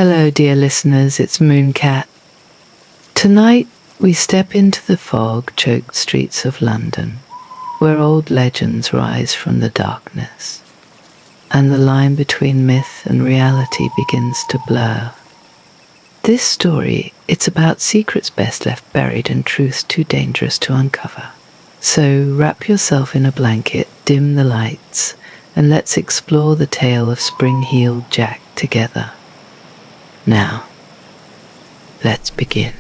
Hello, dear listeners, it's Mooncat. Tonight, we step into the fog-choked streets of London, where old legends rise from the darkness, and the line between myth and reality begins to blur. This story, it's about secrets best left buried and truths too dangerous to uncover. So wrap yourself in a blanket, dim the lights, and let's explore the tale of spring-heeled Jack together. Now, let's begin.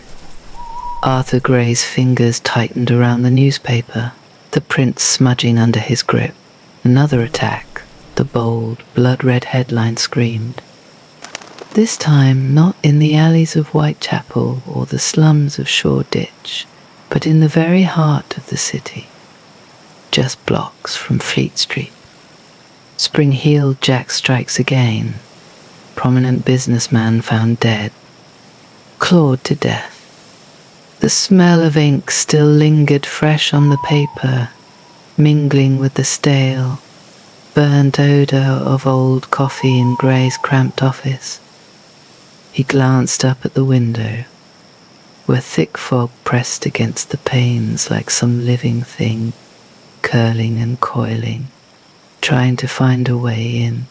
Arthur Gray's fingers tightened around the newspaper, the print smudging under his grip. Another attack, the bold, blood-red headline screamed. This time not in the alleys of Whitechapel or the slums of Shoreditch, but in the very heart of the city, just blocks from Fleet Street. Spring-heeled Jack strikes again. Prominent businessman found dead, clawed to death. The smell of ink still lingered fresh on the paper, mingling with the stale, burnt odour of old coffee in Gray's cramped office. He glanced up at the window, where thick fog pressed against the panes like some living thing, curling and coiling, trying to find a way in.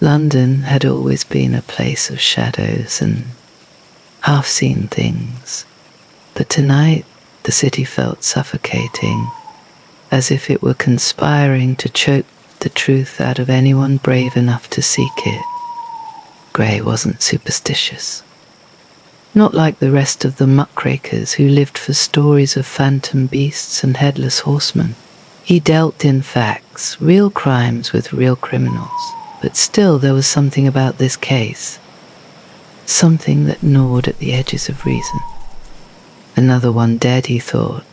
London had always been a place of shadows and half-seen things, but tonight the city felt suffocating, as if it were conspiring to choke the truth out of anyone brave enough to seek it. Gray wasn't superstitious. Not like the rest of the muckrakers who lived for stories of phantom beasts and headless horsemen. He dealt in facts, real crimes with real criminals. But still there was something about this case, something that gnawed at the edges of reason. Another one dead, he thought,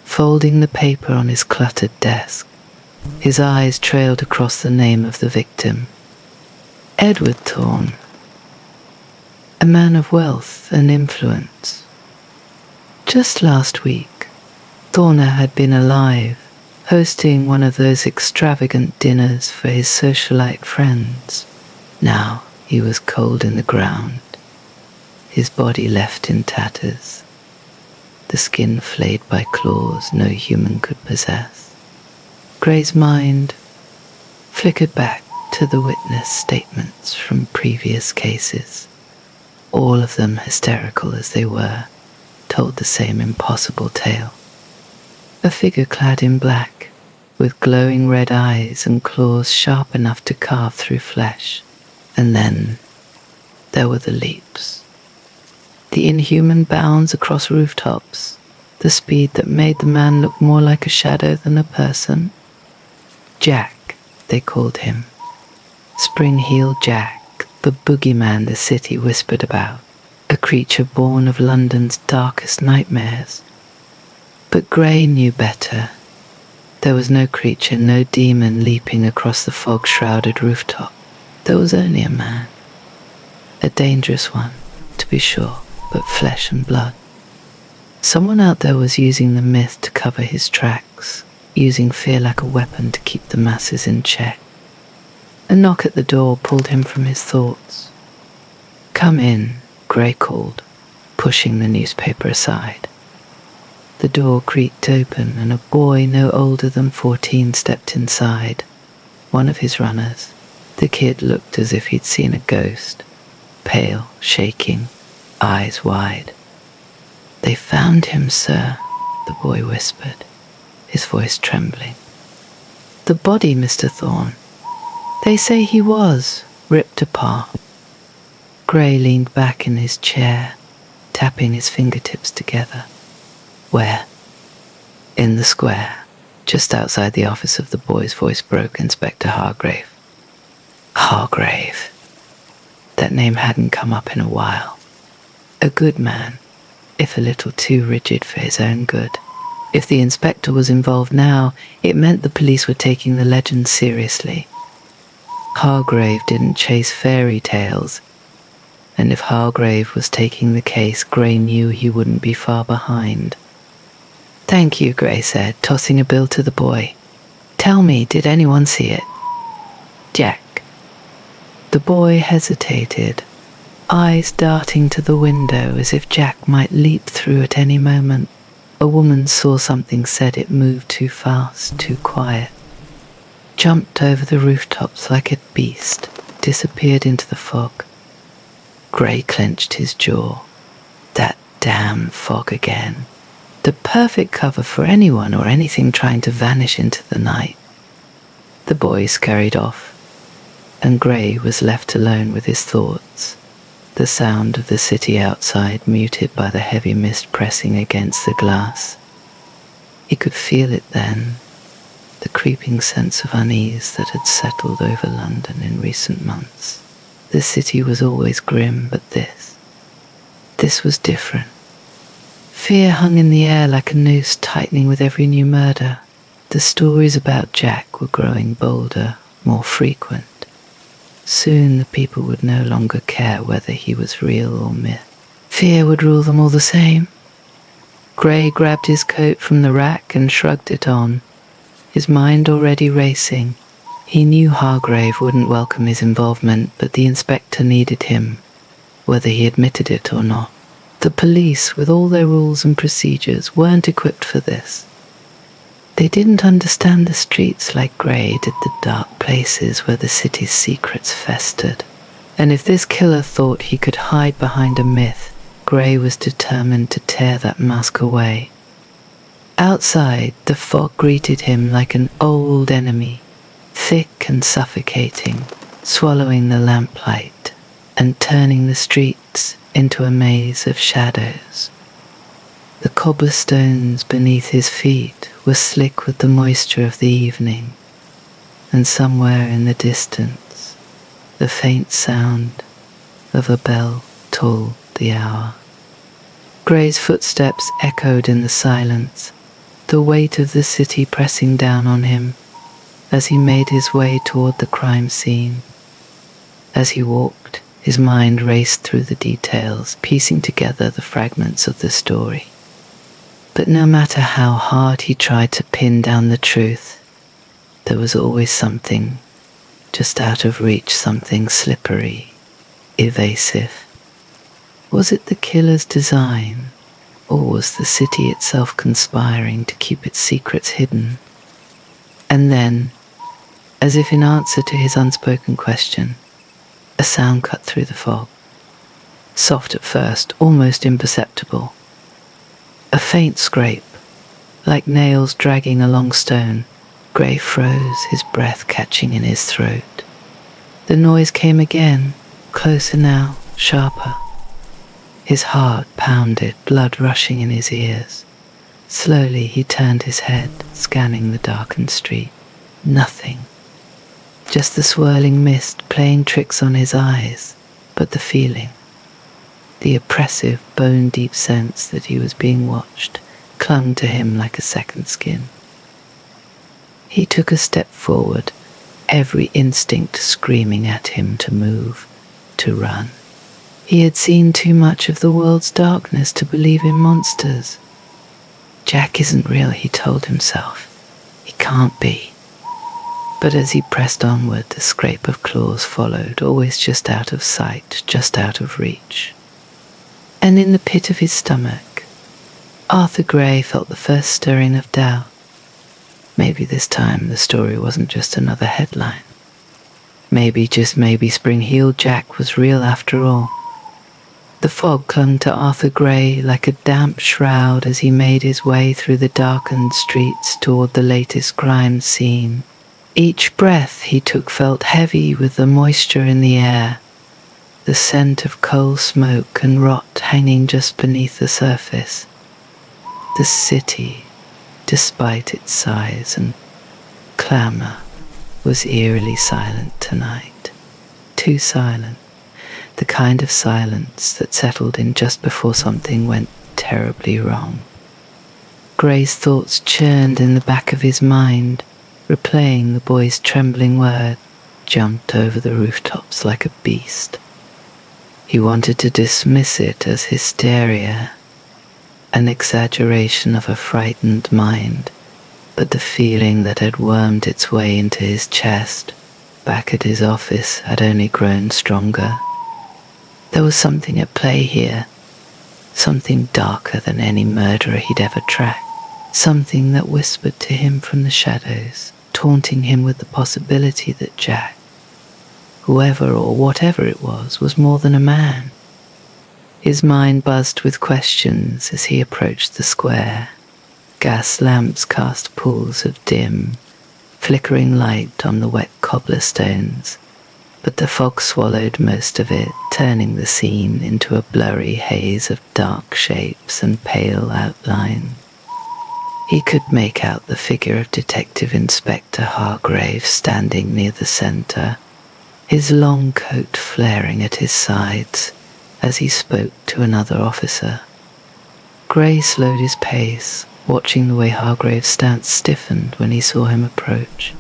folding the paper on his cluttered desk. His eyes trailed across the name of the victim. Edward Thorne, a man of wealth and influence. Just last week, Thorner had been alive, hosting one of those extravagant dinners for his socialite friends. Now he was cold in the ground, his body left in tatters, the skin flayed by claws no human could possess. Gray's mind flickered back to the witness statements from previous cases. All of them, hysterical as they were, told the same impossible tale. A figure clad in black, with glowing red eyes and claws sharp enough to carve through flesh. And then there were the leaps. The inhuman bounds across rooftops, the speed that made the man look more like a shadow than a person. Jack, they called him. Spring-heeled Jack, the boogeyman the city whispered about, a creature born of London's darkest nightmares. But Gray knew better. There was no creature, no demon leaping across the fog-shrouded rooftop. There was only a man. A dangerous one, to be sure, but flesh and blood. Someone out there was using the myth to cover his tracks, using fear like a weapon to keep the masses in check. A knock at the door pulled him from his thoughts. "Come in," Gray called, pushing the newspaper aside. The door creaked open and a boy no older than 14 stepped inside, one of his runners. The kid looked as if he'd seen a ghost, pale, shaking, eyes wide. "They found him, sir," the boy whispered, his voice trembling. "The body, Mr. Thorne. They say he was ripped apart." Gray leaned back in his chair, tapping his fingertips together. "Where?" "In the square, just outside the office of the boy's voice broke Inspector Hargrave." Hargrave. That name hadn't come up in a while. A good man, if a little too rigid for his own good. If the inspector was involved now, it meant the police were taking the legend seriously. Hargrave didn't chase fairy tales, and if Hargrave was taking the case, Gray knew he wouldn't be far behind. "Thank you," Gray said, tossing a bill to the boy. "Tell me, did anyone see it?" "Jack." The boy hesitated, eyes darting to the window as if Jack might leap through at any moment. A woman saw something, said it moved too fast, too quiet, jumped over the rooftops like a beast, disappeared into the fog. Gray clenched his jaw. That damn fog again. The perfect cover for anyone or anything trying to vanish into the night. The boys scurried off, and Gray was left alone with his thoughts, the sound of the city outside muted by the heavy mist pressing against the glass. He could feel it then, the creeping sense of unease that had settled over London in recent months. The city was always grim, but this was different. Fear hung in the air like a noose tightening with every new murder. The stories about Jack were growing bolder, more frequent. Soon the people would no longer care whether he was real or myth. Fear would rule them all the same. Gray grabbed his coat from the rack and shrugged it on, his mind already racing. He knew Hargrave wouldn't welcome his involvement, but the inspector needed him, whether he admitted it or not. The police, with all their rules and procedures, weren't equipped for this. They didn't understand the streets like Gray did the dark places where the city's secrets festered. And if this killer thought he could hide behind a myth, Gray was determined to tear that mask away. Outside, the fog greeted him like an old enemy, thick and suffocating, swallowing the lamplight and turning the streets into a maze of shadows. The cobblestones beneath his feet were slick with the moisture of the evening, and somewhere in the distance, the faint sound of a bell tolled the hour. Gray's footsteps echoed in the silence, the weight of the city pressing down on him as he made his way toward the crime scene. As he walked, his mind raced through the details, piecing together the fragments of the story. But no matter how hard he tried to pin down the truth, there was always something just out of reach, something slippery, evasive. Was it the killer's design, or was the city itself conspiring to keep its secrets hidden? And then, as if in answer to his unspoken question, a sound cut through the fog. Soft at first, almost imperceptible. A faint scrape, like nails dragging along stone. Gray froze, his breath catching in his throat. The noise came again, closer now, sharper. His heart pounded, blood rushing in his ears. Slowly he turned his head, scanning the darkened street. Nothing. Just the swirling mist playing tricks on his eyes, but the feeling, the oppressive, bone-deep sense that he was being watched, clung to him like a second skin. He took a step forward, every instinct screaming at him to move, to run. He had seen too much of the world's darkness to believe in monsters. Jack isn't real, he told himself. He can't be. But as he pressed onward, the scrape of claws followed, always just out of sight, just out of reach. And in the pit of his stomach, Arthur Gray felt the first stirring of doubt. Maybe this time the story wasn't just another headline. Maybe, just maybe, Spring-Heeled Jack was real after all. The fog clung to Arthur Gray like a damp shroud as he made his way through the darkened streets toward the latest crime scene. Each breath he took felt heavy with the moisture in the air, the scent of coal smoke and rot hanging just beneath the surface. The city, despite its size and clamour, was eerily silent tonight. Too silent. The kind of silence that settled in just before something went terribly wrong. Gray's thoughts churned in the back of his mind, replaying the boy's trembling word, jumped over the rooftops like a beast. He wanted to dismiss it as hysteria, an exaggeration of a frightened mind, but the feeling that had wormed its way into his chest, back at his office, had only grown stronger. There was something at play here, something darker than any murderer he'd ever tracked, something that whispered to him from the shadows, taunting him with the possibility that Jack, whoever or whatever it was more than a man. His mind buzzed with questions as he approached the square. Gas lamps cast pools of dim, flickering light on the wet cobblestones, but the fog swallowed most of it, turning the scene into a blurry haze of dark shapes and pale outline. He could make out the figure of Detective Inspector Hargrave standing near the centre, his long coat flaring at his sides as he spoke to another officer. Gray slowed his pace, watching the way Hargrave's stance stiffened when he saw him approach.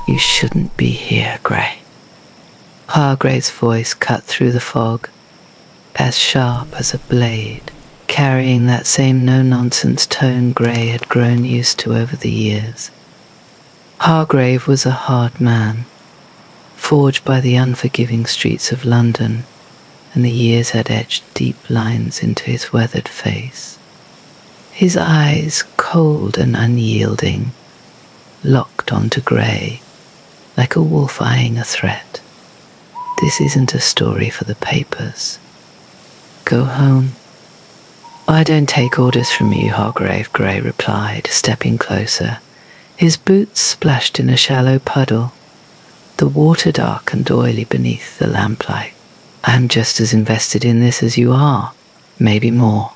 "You shouldn't be here, Gray." Hargrave's voice cut through the fog, as sharp as a blade, carrying that same no-nonsense tone Gray had grown used to over the years. Hargrave was a hard man, forged by the unforgiving streets of London, and the years had etched deep lines into his weathered face. His eyes, cold and unyielding, locked onto Gray, like a wolf eyeing a threat. "This isn't a story for the papers. Go home." "I don't take orders from you, Hargrave," Gray replied, stepping closer. His boots splashed in a shallow puddle, the water dark and oily beneath the lamplight. "I'm just as invested in this as you are, maybe more.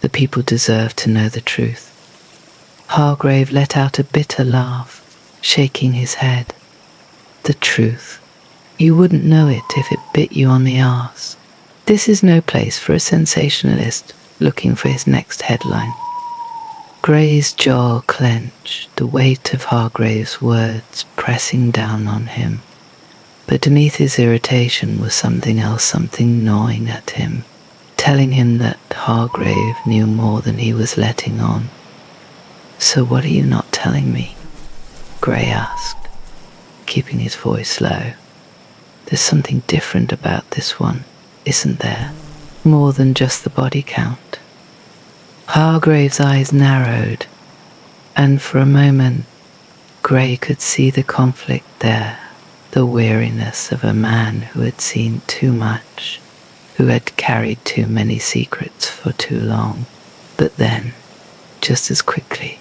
The people deserve to know the truth." Hargrave let out a bitter laugh, shaking his head. "The truth? You wouldn't know it if it bit you on the arse. This is no place for a sensationalist looking for his next headline." Gray's jaw clenched, the weight of Hargrave's words pressing down on him. But beneath his irritation was something else, something gnawing at him, telling him that Hargrave knew more than he was letting on. "So what are you not telling me?" Gray asked, keeping his voice low. "There's something different about this one, isn't there? More than just the body count." Hargrave's eyes narrowed, and for a moment Gray could see the conflict there, the weariness of a man who had seen too much, who had carried too many secrets for too long. But then, just as quickly,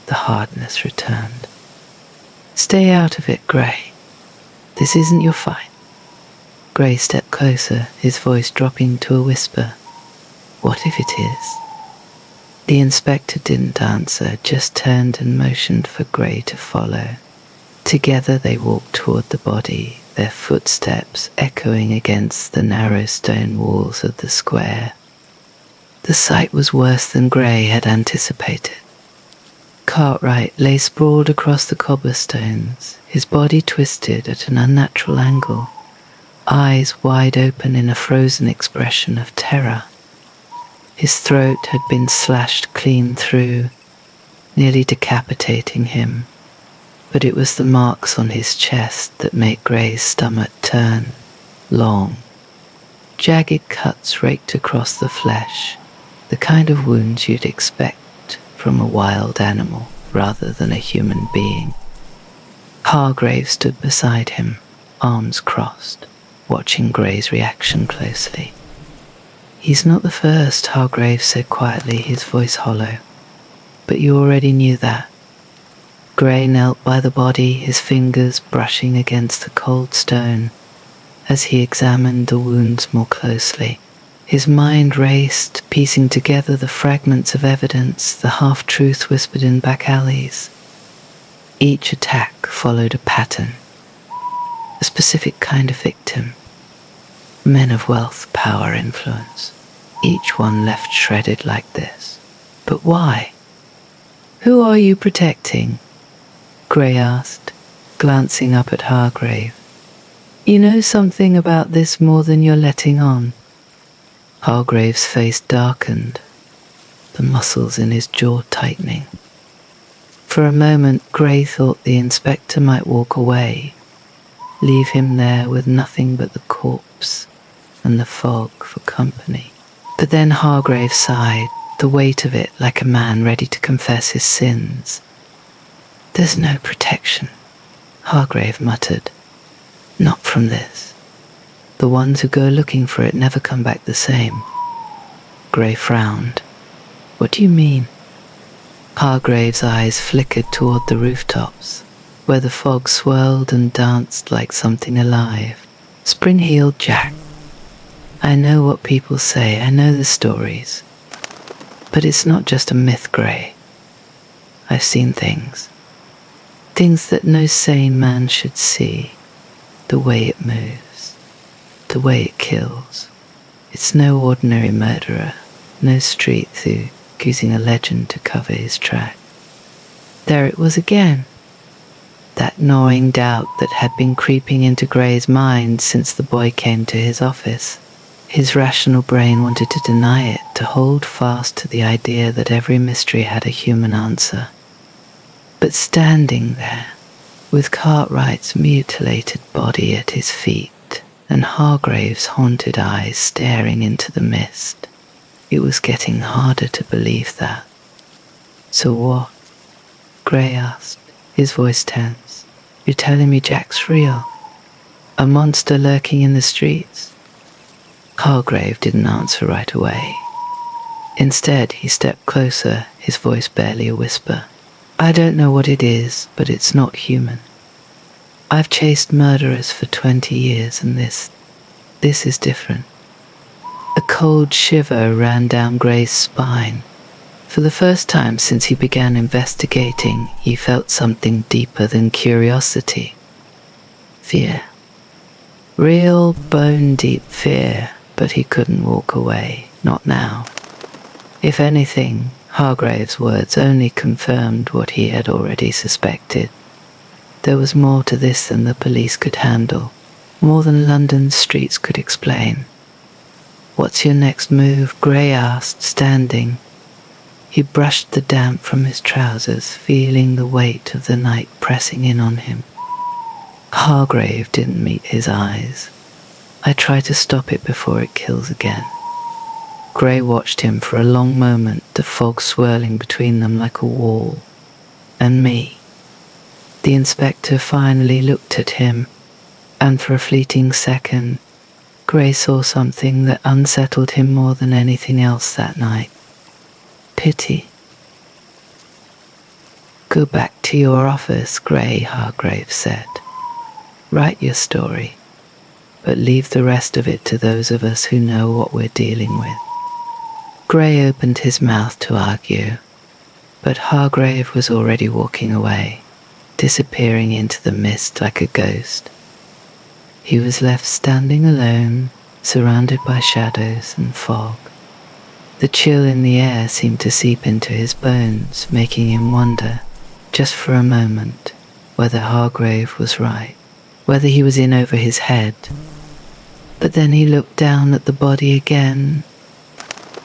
the hardness returned. "Stay out of it, Gray. This isn't your fight." Gray stepped closer, his voice dropping to a whisper. "What if it is?" The inspector didn't answer, just turned and motioned for Gray to follow. Together they walked toward the body, their footsteps echoing against the narrow stone walls of the square. The sight was worse than Gray had anticipated. Cartwright lay sprawled across the cobblestones, his body twisted at an unnatural angle, eyes wide open in a frozen expression of terror. His throat had been slashed clean through, nearly decapitating him, but it was the marks on his chest that made Gray's stomach turn, long. Jagged cuts raked across the flesh, the kind of wounds you'd expect from a wild animal rather than a human being. Hargrave stood beside him, arms crossed, watching Gray's reaction closely. "He's not the first," Hargrave said quietly, his voice hollow. "But you already knew that." Gray knelt by the body, his fingers brushing against the cold stone as he examined the wounds more closely. His mind raced, piecing together the fragments of evidence, the half-truth whispered in back alleys. Each attack followed a pattern, a specific kind of victim. Men of wealth, power, influence. Each one left shredded like this. But why? "Who are you protecting?" Gray asked, glancing up at Hargrave. "You know something about this more than you're letting on." Hargrave's face darkened, the muscles in his jaw tightening. For a moment, Gray thought the inspector might walk away, leave him there with nothing but the corpse and the fog for company. But then Hargrave sighed, the weight of it like a man ready to confess his sins. "There's no protection," Hargrave muttered. "Not from this. The ones who go looking for it never come back the same." Gray frowned. "What do you mean?" Hargrave's eyes flickered toward the rooftops, where the fog swirled and danced like something alive. "Spring-heeled Jack. I know what people say, I know the stories. But it's not just a myth, Gray. I've seen things. Things that no sane man should see. The way it moves. The way it kills. It's no ordinary murderer, no street thief using a legend to cover his track." There it was again. That gnawing doubt that had been creeping into Gray's mind since the boy came to his office. His rational brain wanted to deny it, to hold fast to the idea that every mystery had a human answer. But standing there, with Cartwright's mutilated body at his feet, and Hargrave's haunted eyes staring into the mist, it was getting harder to believe that. "So what?" Gray asked, his voice tense. "You're telling me Jack's real? A monster lurking in the streets?" Hargrave didn't answer right away. Instead, he stepped closer, his voice barely a whisper. "I don't know what it is, but it's not human. I've chased murderers for 20 years, and this is different." A cold shiver ran down Gray's spine. For the first time since he began investigating, he felt something deeper than curiosity. Fear. Real bone-deep fear, but he couldn't walk away, not now. If anything, Hargrave's words only confirmed what he had already suspected. There was more to this than the police could handle, more than London's streets could explain. "What's your next move?" Gray asked, standing. He brushed the damp from his trousers, feeling the weight of the night pressing in on him. Hargrave didn't meet his eyes. "I try to stop it before it kills again." Gray watched him for a long moment, the fog swirling between them like a wall. "And me?" The inspector finally looked at him, and for a fleeting second, Gray saw something that unsettled him more than anything else that night. Pity. "Go back to your office, Gray," Hargrave said. "Write your story, but leave the rest of it to those of us who know what we're dealing with." Gray opened his mouth to argue, but Hargrave was already walking away, disappearing into the mist like a ghost. He was left standing alone, surrounded by shadows and fog. The chill in the air seemed to seep into his bones, making him wonder, just for a moment, whether Hargrave was right, whether he was in over his head. But then he looked down at the body again,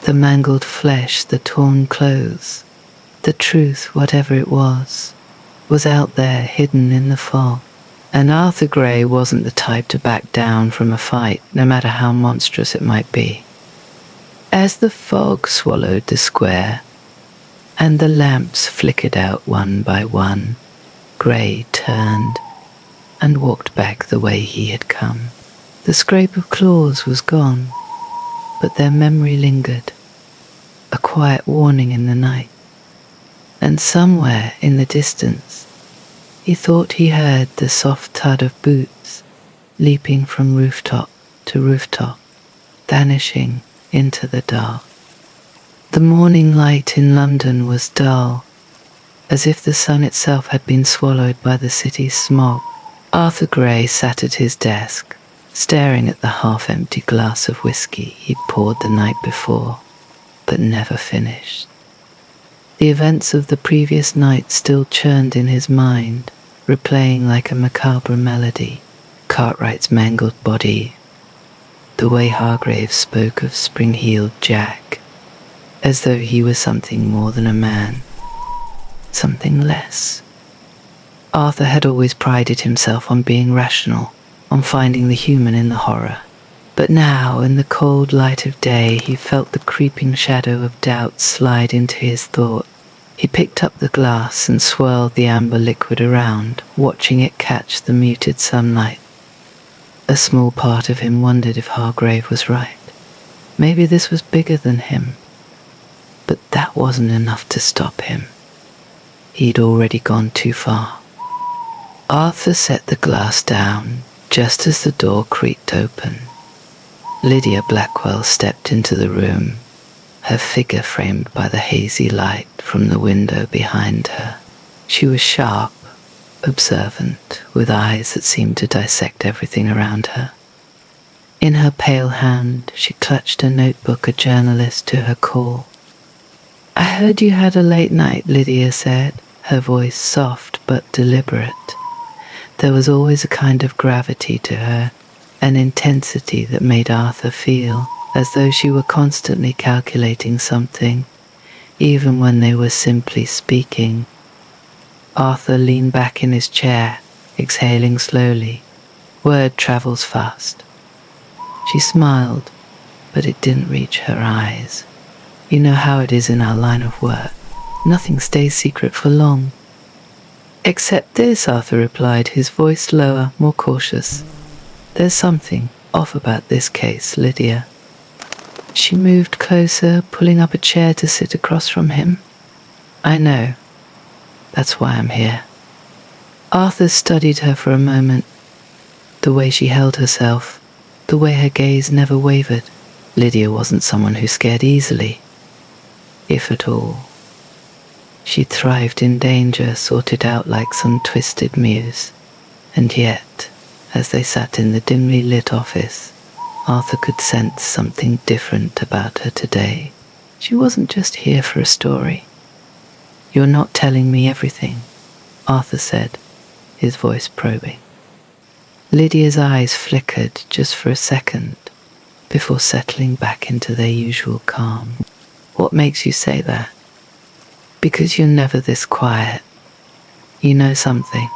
the mangled flesh, the torn clothes. The truth, whatever it was out there hidden in the fog. And Arthur Gray wasn't the type to back down from a fight, no matter how monstrous it might be. As the fog swallowed the square, and the lamps flickered out one by one, Gray turned and walked back the way he had come. The scrape of claws was gone, but their memory lingered, a quiet warning in the night. And somewhere in the distance, he thought he heard the soft thud of boots leaping from rooftop to rooftop, vanishing into the dark. The morning light in London was dull, as if the sun itself had been swallowed by the city's smog. Arthur Gray sat at his desk, staring at the half-empty glass of whiskey he'd poured the night before, but never finished. The events of the previous night still churned in his mind, replaying like a macabre melody. Cartwright's mangled body, the way Hargrave spoke of spring-heeled Jack, as though he was something more than a man, something less. Arthur had always prided himself on being rational, on finding the human in the horror, But now, in the cold light of day, he felt the creeping shadow of doubt slide into his thought. He picked up the glass and swirled the amber liquid around, watching it catch the muted sunlight. A small part of him wondered if Hargrave was right. Maybe this was bigger than him. But that wasn't enough to stop him. He'd already gone too far. Arthur set the glass down just as the door creaked open. Lydia Blackwell stepped into the room, her figure framed by the hazy light from the window behind her. She was sharp, observant, with eyes that seemed to dissect everything around her. In her pale hand, she clutched a notebook, a journalist to her call. "I heard you had a late night," Lydia said, her voice soft but deliberate. There was always a kind of gravity to her, an intensity that made Arthur feel as though she were constantly calculating something, even when they were simply speaking. Arthur leaned back in his chair, exhaling slowly. Word travels fast. She smiled, but it didn't reach her eyes. You know how it is in our line of work. Nothing stays secret for long. "Except this," Arthur replied, his voice lower, more cautious. "There's something off about this case, Lydia." She moved closer, pulling up a chair to sit across from him. "I know. That's why I'm here." Arthur studied her for a moment. The way she held herself, the way her gaze never wavered. Lydia wasn't someone who scared easily, if at all. She thrived in danger, sorted out like some twisted muse. And yet, as they sat in the dimly lit office, Arthur could sense something different about her today. She wasn't just here for a story. "You're not telling me everything," Arthur said, his voice probing. Lydia's eyes flickered just for a second, before settling back into their usual calm. "What makes you say that?" "Because you're never this quiet. You know something."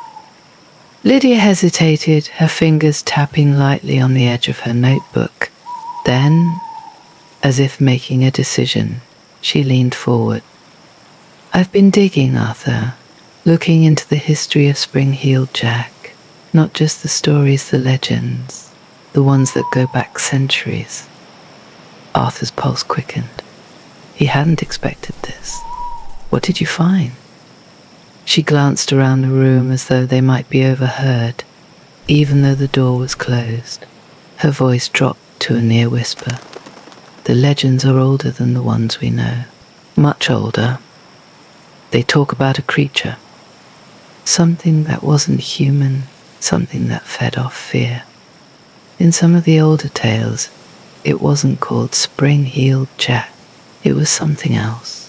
Lydia hesitated, her fingers tapping lightly on the edge of her notebook. Then, as if making a decision, she leaned forward. "I've been digging, Arthur, looking into the history of Spring-Heeled Jack, not just the stories, the legends, the ones that go back centuries." Arthur's pulse quickened. He hadn't expected this. "What did you find?" She glanced around the room as though they might be overheard, even though the door was closed. Her voice dropped to a near whisper. "The legends are older than the ones we know. Much older. They talk about a creature. Something that wasn't human, something that fed off fear. In some of the older tales, it wasn't called Spring-Heeled Jack. It was something else.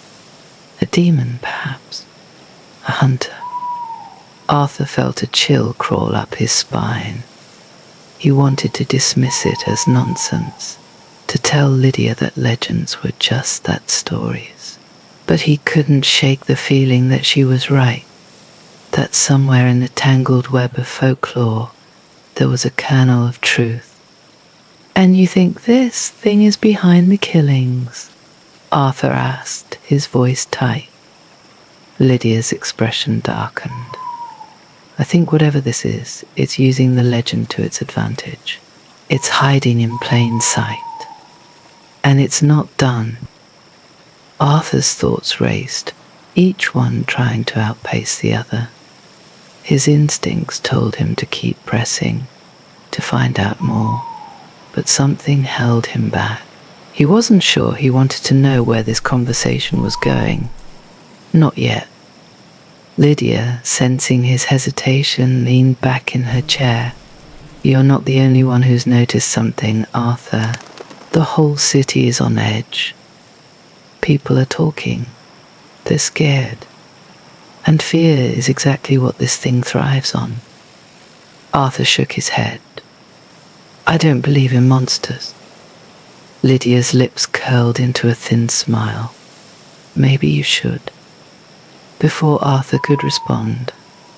A demon, perhaps. A hunter." Arthur felt a chill crawl up his spine. He wanted to dismiss it as nonsense, to tell Lydia that legends were just that, stories. But he couldn't shake the feeling that she was right, that somewhere in the tangled web of folklore there was a kernel of truth. "And you think this thing is behind the killings?" Arthur asked, his voice tight. Lydia's expression darkened. "I think whatever this is, it's using the legend to its advantage. It's hiding in plain sight. And it's not done." Arthur's thoughts raced, each one trying to outpace the other. His instincts told him to keep pressing, to find out more, but something held him back. He wasn't sure he wanted to know where this conversation was going. Not yet. Lydia, sensing his hesitation, leaned back in her chair. "You're not the only one who's noticed something, Arthur. The whole city is on edge. People are talking. They're scared. And fear is exactly what this thing thrives on." Arthur shook his head. "I don't believe in monsters." Lydia's lips curled into a thin smile. "Maybe you should." Before Arthur could respond,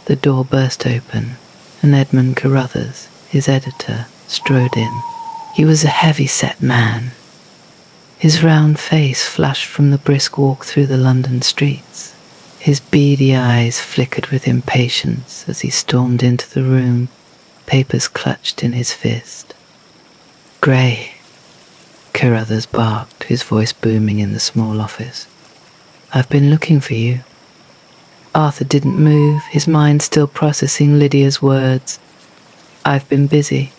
the door burst open, and Edmund Carruthers, his editor, strode in. He was a heavy-set man. His round face flushed from the brisk walk through the London streets. His beady eyes flickered with impatience as he stormed into the room, papers clutched in his fist. "Gray," Carruthers barked, his voice booming in the small office. "I've been looking for you." Arthur didn't move, his mind still processing Lydia's words. "I've been busy."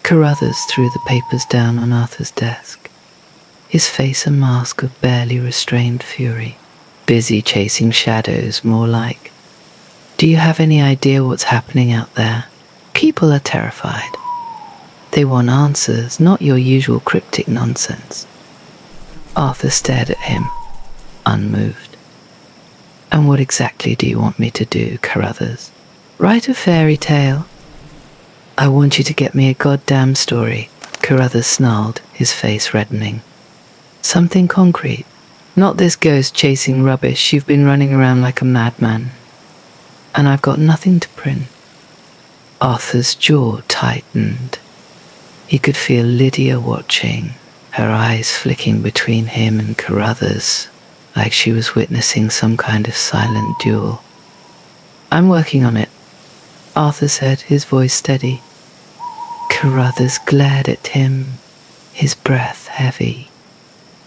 Carruthers threw the papers down on Arthur's desk, his face a mask of barely restrained fury. "Busy chasing shadows, more like. Do you have any idea what's happening out there? People are terrified. They want answers, not your usual cryptic nonsense." Arthur stared at him, unmoved. "And what exactly do you want me to do, Carruthers? Write a fairy tale?" "I want you to get me a goddamn story," Carruthers snarled, his face reddening. "Something concrete. Not this ghost-chasing rubbish you've been running around like a madman. And I've got nothing to print." Arthur's jaw tightened. He could feel Lydia watching, her eyes flicking between him and Carruthers, like she was witnessing some kind of silent duel. "I'm working on it," Arthur said, his voice steady. Carruthers glared at him, his breath heavy.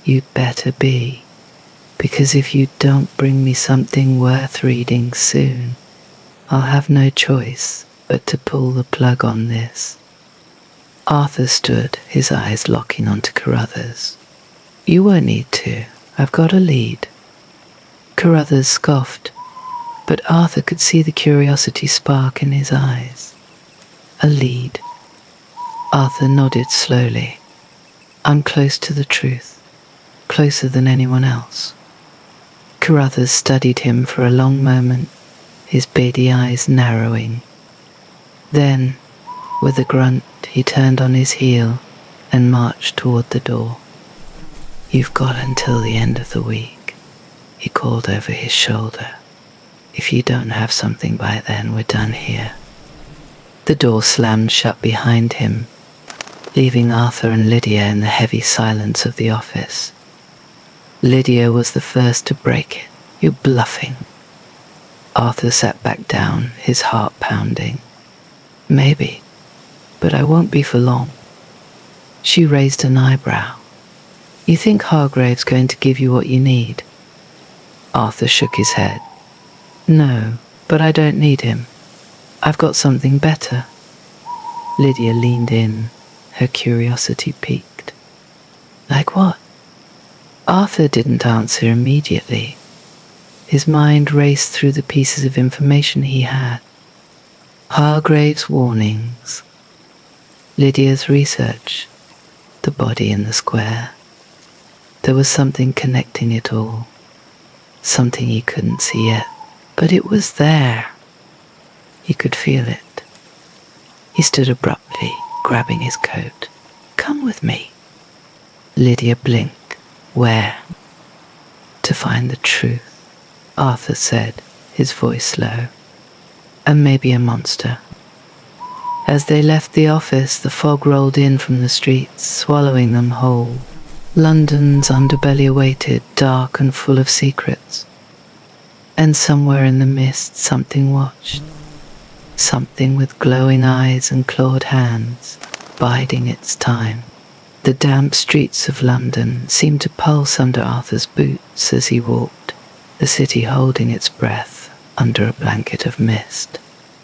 "You'd better be, because if you don't bring me something worth reading soon, I'll have no choice but to pull the plug on this." Arthur stood, his eyes locking onto Carruthers. "You won't need to. I've got a lead." Carruthers scoffed, but Arthur could see the curiosity spark in his eyes. "A lead?" Arthur nodded slowly. "I'm close to the truth, closer than anyone else." Carruthers studied him for a long moment, his beady eyes narrowing. Then, with a grunt, he turned on his heel and marched toward the door. "You've got until the end of the week," he called over his shoulder. "If you don't have something by then, we're done here." The door slammed shut behind him, leaving Arthur and Lydia in the heavy silence of the office. Lydia was the first to break it. "You're bluffing." Arthur sat back down, his heart pounding. "Maybe, but I won't be for long." She raised an eyebrow. "You think Hargrave's going to give you what you need?" Arthur shook his head. "No, but I don't need him. I've got something better." Lydia leaned in, her curiosity piqued. "Like what?" Arthur didn't answer immediately. His mind raced through the pieces of information he had. Hargrave's warnings, Lydia's research, the body in the square. There was something connecting it all, something he couldn't see yet, but it was there. He could feel it. He stood abruptly, grabbing his coat. "Come with me." Lydia blinked. "Where?" "To find the truth," Arthur said, his voice low. "And maybe a monster." As they left the office, the fog rolled in from the streets, swallowing them whole. London's underbelly awaited, dark and full of secrets. And somewhere in the mist, something watched. Something with glowing eyes and clawed hands, biding its time. The damp streets of London seemed to pulse under Arthur's boots as he walked, the city holding its breath under a blanket of mist.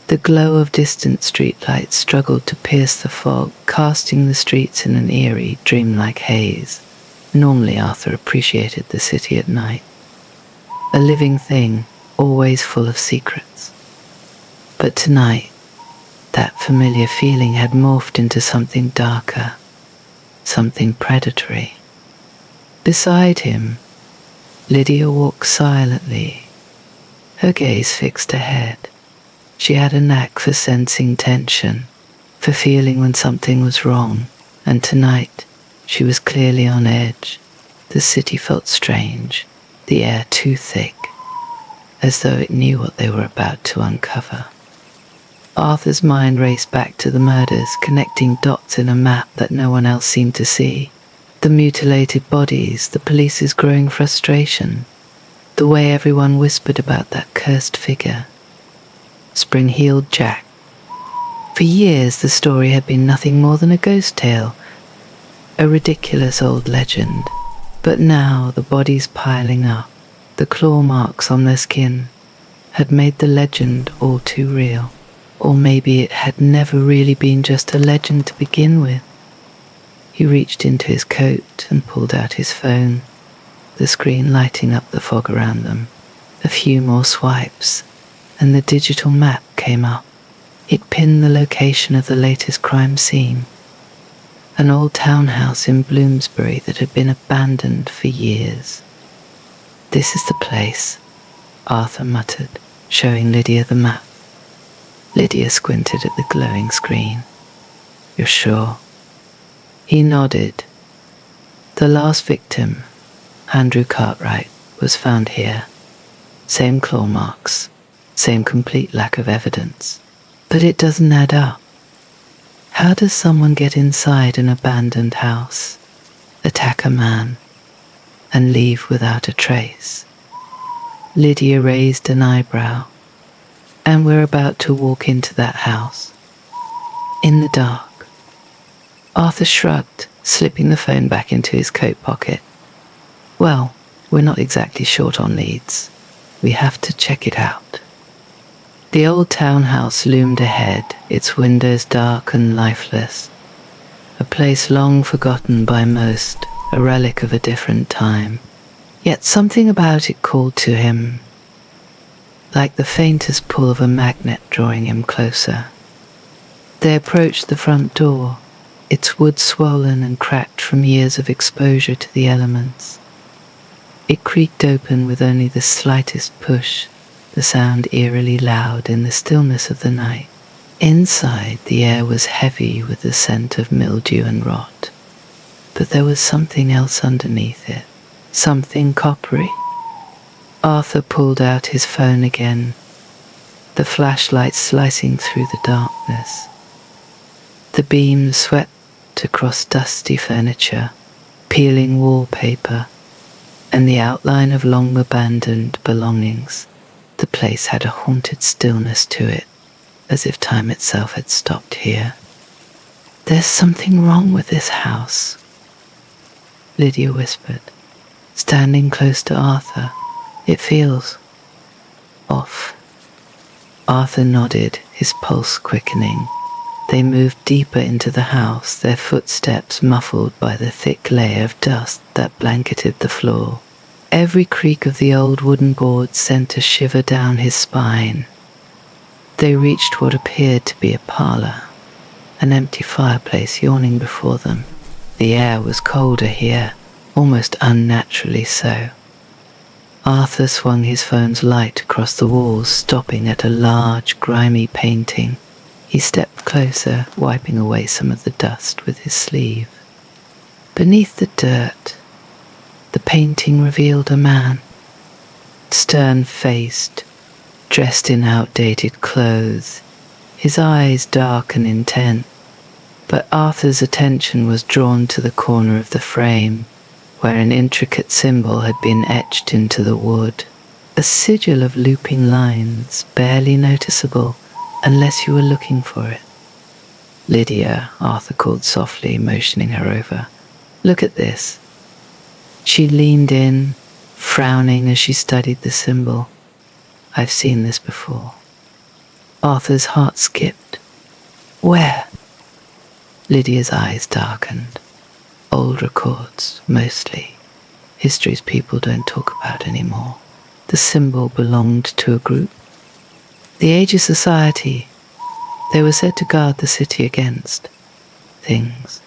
The glow of distant streetlights struggled to pierce the fog, casting the streets in an eerie, dreamlike haze. Normally Arthur appreciated the city at night. A living thing, always full of secrets. But tonight, that familiar feeling had morphed into something darker, something predatory. Beside him, Lydia walked silently, her gaze fixed ahead. She had a knack for sensing tension, for feeling when something was wrong, and tonight she was clearly on edge. The city felt strange, the air too thick, as though it knew what they were about to uncover. Arthur's mind raced back to the murders, connecting dots in a map that no one else seemed to see. The mutilated bodies, the police's growing frustration, the way everyone whispered about that cursed figure. Spring-heeled Jack. For years the story had been nothing more than a ghost tale, a ridiculous old legend. But now the bodies piling up, the claw marks on their skin, had made the legend all too real. Or maybe it had never really been just a legend to begin with. He reached into his coat and pulled out his phone, the screen lighting up the fog around them. A few more swipes, and the digital map came up. It pinned the location of the latest crime scene. An old townhouse in Bloomsbury that had been abandoned for years. "This is the place," Arthur muttered, showing Lydia the map. Lydia squinted at the glowing screen. "You're sure?" He nodded. The last victim, Andrew Cartwright, was found here. Same claw marks, same complete lack of evidence. But it doesn't add up. How does someone get inside an abandoned house, attack a man, and leave without a trace? Lydia raised an eyebrow. "And we're about to walk into that house. In the dark." Arthur shrugged, slipping the phone back into his coat pocket. "Well, we're not exactly short on leads. We have to check it out." The old townhouse loomed ahead, its windows dark and lifeless. A place long forgotten by most, a relic of a different time. Yet something about it called to him, like the faintest pull of a magnet drawing him closer. They approached the front door, its wood swollen and cracked from years of exposure to the elements. It creaked open with only the slightest push, the sound eerily loud in the stillness of the night. Inside, the air was heavy with the scent of mildew and rot. But there was something else underneath it, something coppery. Arthur pulled out his phone again, the flashlight slicing through the darkness. The beam swept across dusty furniture, peeling wallpaper, and the outline of long-abandoned belongings. The place had a haunted stillness to it, as if time itself had stopped here. "There's something wrong with this house," Lydia whispered, standing close to Arthur. "It feels off." Arthur nodded, his pulse quickening. They moved deeper into the house, their footsteps muffled by the thick layer of dust that blanketed the floor. Every creak of the old wooden boards sent a shiver down his spine. They reached what appeared to be a parlour, an empty fireplace yawning before them. The air was colder here, almost unnaturally so. Arthur swung his phone's light across the walls, stopping at a large, grimy painting. He stepped closer, wiping away some of the dust with his sleeve. Beneath the dirt, the painting revealed a man, stern-faced, dressed in outdated clothes, his eyes dark and intent. But Arthur's attention was drawn to the corner of the frame, where an intricate symbol had been etched into the wood, a sigil of looping lines, barely noticeable unless you were looking for it. "Lydia," Arthur called softly, motioning her over. "Look at this." She leaned in, frowning as she studied the symbol. "I've seen this before." Arthur's heart skipped. "Where?" Lydia's eyes darkened. "Old records, mostly. Histories people don't talk about anymore. The symbol belonged to a group. The Aegis Society. They were said to guard the city against things.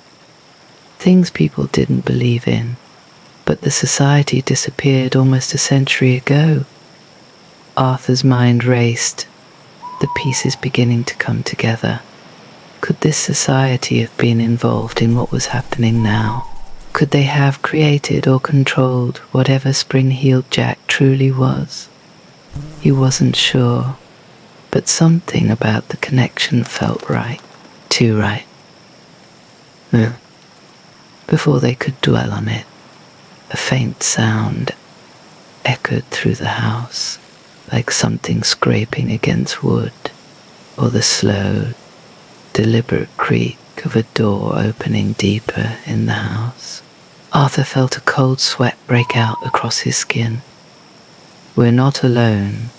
Things people didn't believe in. But the society disappeared almost a century ago." Arthur's mind raced, the pieces beginning to come together. Could this society have been involved in what was happening now? Could they have created or controlled whatever Spring-Heeled Jack truly was? He wasn't sure, but something about the connection felt right, too right. Before they could dwell on it, a faint sound echoed through the house, like something scraping against wood, or the slow, deliberate creak of a door opening deeper in the house. Arthur felt a cold sweat break out across his skin. "We're not alone,"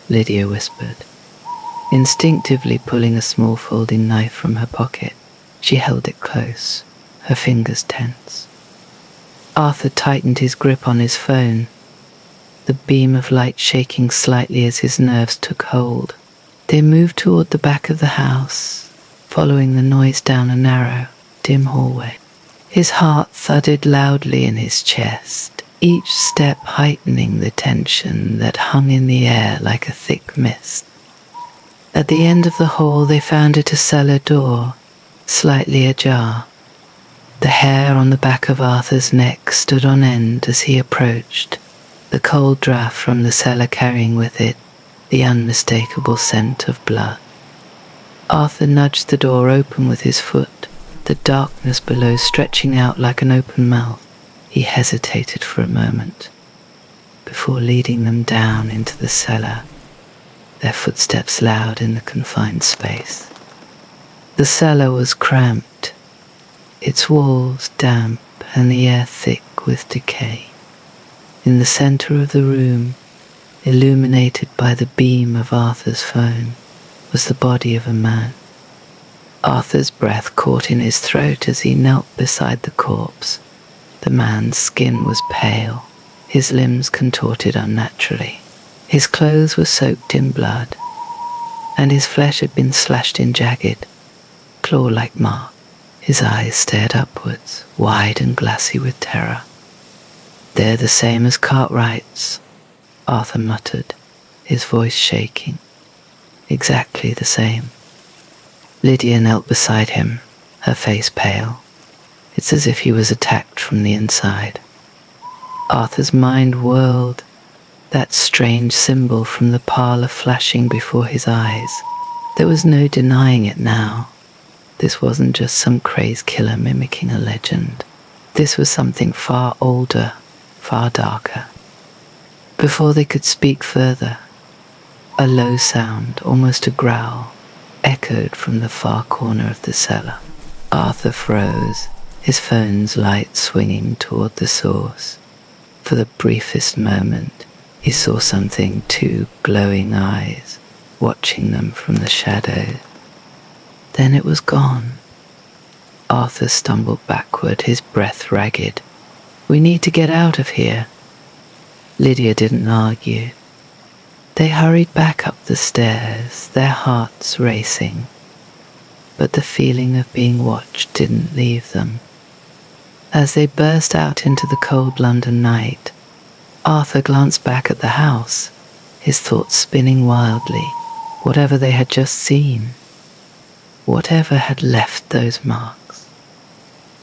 Lydia whispered. Instinctively pulling a small folding knife from her pocket, she held it close, her fingers tense. Arthur tightened his grip on his phone, the beam of light shaking slightly as his nerves took hold. They moved toward the back of the house, following the noise down a narrow, dim hallway. His heart thudded loudly in his chest, each step heightening the tension that hung in the air like a thick mist. At the end of the hall they found it a cellar door, slightly ajar. The hair on the back of Arthur's neck stood on end as he approached, the cold draft from the cellar carrying with it the unmistakable scent of blood. Arthur nudged the door open with his foot, the darkness below stretching out like an open mouth. He hesitated for a moment, before leading them down into the cellar, their footsteps loud in the confined space. The cellar was cramped, its walls damp and the air thick with decay. In the center of the room, illuminated by the beam of Arthur's phone, was the body of a man. Arthur's breath caught in his throat as he knelt beside the corpse. The man's skin was pale, his limbs contorted unnaturally. His clothes were soaked in blood, and his flesh had been slashed in jagged, claw-like marks. His eyes stared upwards, wide and glassy with terror. "They're the same as Cartwright's," Arthur muttered, his voice shaking. "Exactly the same." Lydia knelt beside him, her face pale. It's as if he was attacked from the inside. Arthur's mind whirled, that strange symbol from the parlor flashing before his eyes. There was no denying it now. This wasn't just some crazed killer mimicking a legend. This was something far older, far darker. Before they could speak further, a low sound, almost a growl, echoed from the far corner of the cellar. Arthur froze, his phone's light swinging toward the source. For the briefest moment, he saw something, two glowing eyes, watching them from the shadows. Then it was gone. Arthur stumbled backward, his breath ragged. "We need to get out of here." Lydia didn't argue. They hurried back up the stairs, their hearts racing. But the feeling of being watched didn't leave them. As they burst out into the cold London night, Arthur glanced back at the house, his thoughts spinning wildly. Whatever they had just seen, whatever had left those marks,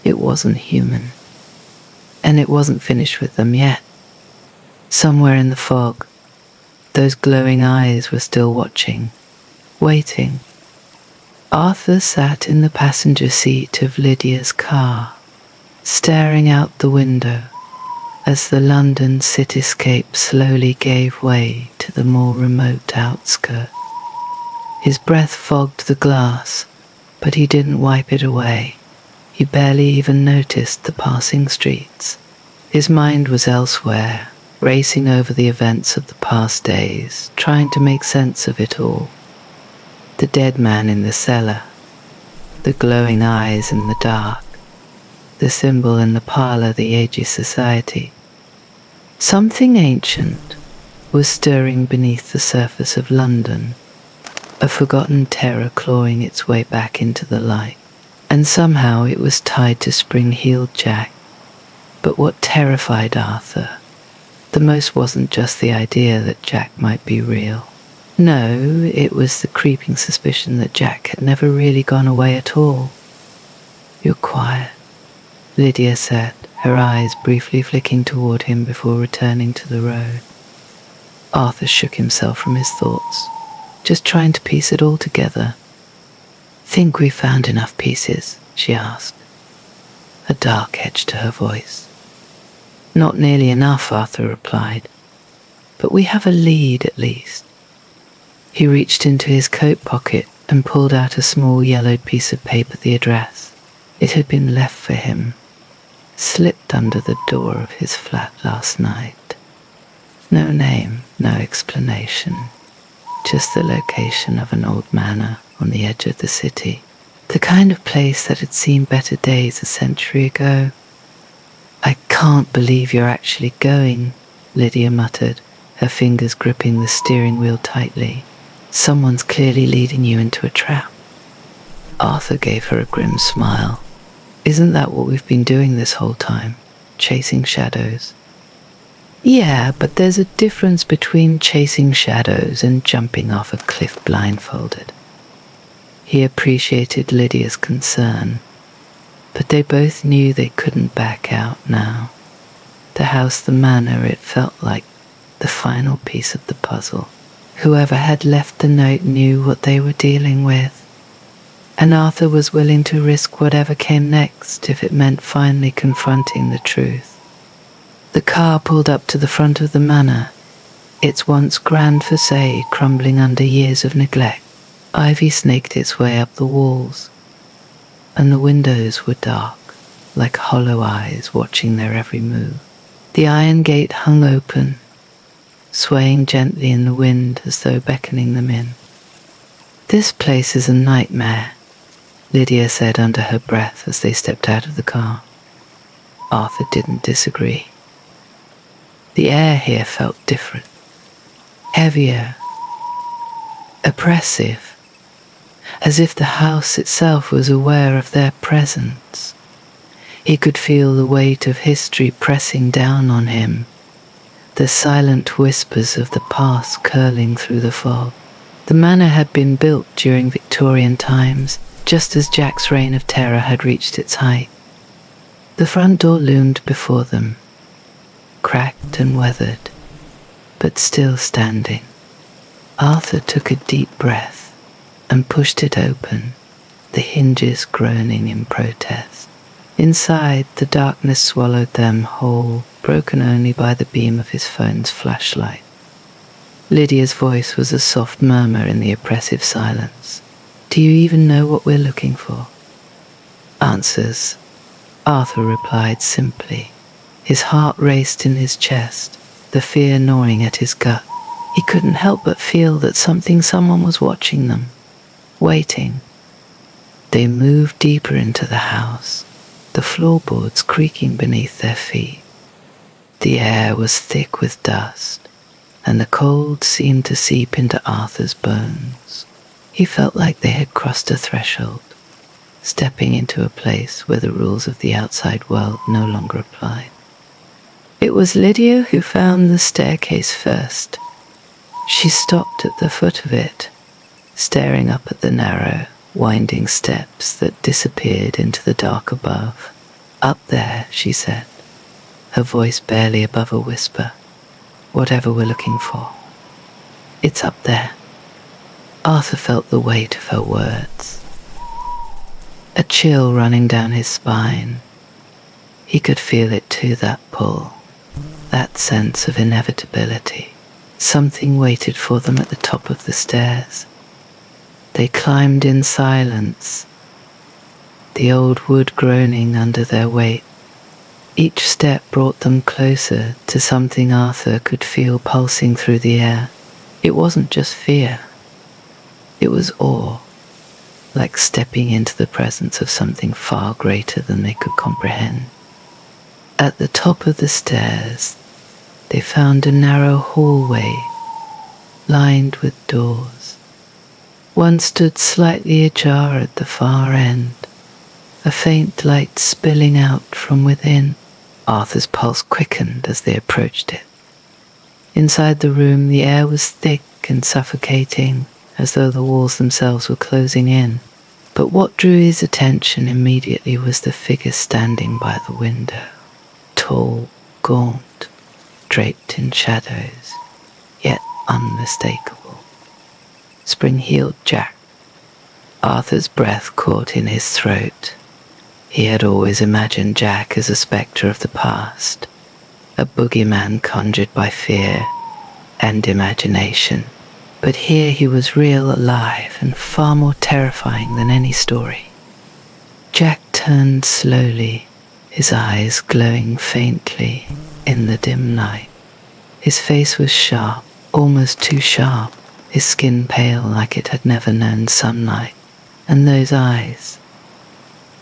it wasn't human. And it wasn't finished with them yet. Somewhere in the fog, those glowing eyes were still watching, waiting. Arthur sat in the passenger seat of Lydia's car, staring out the window as the London cityscape slowly gave way to the more remote outskirts. His breath fogged the glass, but he didn't wipe it away. He barely even noticed the passing streets. His mind was elsewhere, racing over the events of the past days, trying to make sense of it all. The dead man in the cellar, the glowing eyes in the dark, the symbol in the parlor, the Aegis Society. Something ancient was stirring beneath the surface of London, a forgotten terror clawing its way back into the light. And somehow it was tied to spring-heeled Jack. But what terrified Arthur the most wasn't just the idea that Jack might be real. No, it was the creeping suspicion that Jack had never really gone away at all. "You're quiet," Lydia said, her eyes briefly flicking toward him before returning to the road. Arthur shook himself from his thoughts. just trying to piece it all together. Think we found enough pieces? She asked, a dark edge to her voice. Not nearly enough, Arthur replied, but we have a lead at least. He reached into his coat pocket and pulled out a small yellowed piece of paper, the address. It had been left for him, slipped under the door of his flat last night. No name, no explanation, just the location of an old manor on the edge of the city, the kind of place that had seen better days a century ago. I can't believe you're actually going, Lydia muttered, her fingers gripping the steering wheel tightly. Someone's clearly leading you into a trap. Arthur gave her a grim smile. Isn't that what we've been doing this whole time? Chasing shadows? Yeah, but there's a difference between chasing shadows and jumping off a cliff blindfolded. He appreciated Lydia's concern, but they both knew they couldn't back out now. The house, the manor, it felt like the final piece of the puzzle. Whoever had left the note knew what they were dealing with, and Arthur was willing to risk whatever came next if it meant finally confronting the truth. The car pulled up to the front of the manor, its once grand facade crumbling under years of neglect. Ivy snaked its way up the walls, and the windows were dark, like hollow eyes watching their every move. The iron gate hung open, swaying gently in the wind as though beckoning them in. This place is a nightmare, Lydia said under her breath as they stepped out of the car. Arthur didn't disagree. The air here felt different, heavier, oppressive, as if the house itself was aware of their presence. He could feel the weight of history pressing down on him, the silent whispers of the past curling through the fog. The manor had been built during Victorian times, just as Jack's reign of terror had reached its height. The front door loomed before them, cracked and weathered, but still standing. Arthur took a deep breath and pushed it open, the hinges groaning in protest. Inside, the darkness swallowed them whole, broken only by the beam of his phone's flashlight. Lydia's voice was a soft murmur in the oppressive silence. Do you even know what we're looking for? Answers, Arthur replied simply. His heart raced in his chest, the fear gnawing at his gut. He couldn't help but feel that someone was watching them, waiting. They moved deeper into the house, the floorboards creaking beneath their feet. The air was thick with dust, and the cold seemed to seep into Arthur's bones. He felt like they had crossed a threshold, stepping into a place where the rules of the outside world no longer applied. It was Lydia who found the staircase first. She stopped at the foot of it, staring up at the narrow, winding steps that disappeared into the dark above. Up there, she said, her voice barely above a whisper. Whatever we're looking for. It's up there. Arthur felt the weight of her words, a chill running down his spine. He could feel it too, that pull, that sense of inevitability. Something waited for them at the top of the stairs. They climbed in silence, the old wood groaning under their weight. Each step brought them closer to something Arthur could feel pulsing through the air. It wasn't just fear. It was awe, like stepping into the presence of something far greater than they could comprehend. At the top of the stairs, they found a narrow hallway lined with doors. One stood slightly ajar at the far end, a faint light spilling out from within. Arthur's pulse quickened as they approached it. Inside the room, the air was thick and suffocating, as though the walls themselves were closing in. But what drew his attention immediately was the figure standing by the window. Tall, gaunt, draped in shadows, yet unmistakable. Spring healed Jack. Arthur's breath caught in his throat. He had always imagined Jack as a spectre of the past, a boogeyman conjured by fear and imagination. But here he was real, alive, and far more terrifying than any story. Jack turned slowly, his eyes glowing faintly in the dim light. His face was sharp, almost too sharp, his skin pale like it had never known sunlight, and those eyes,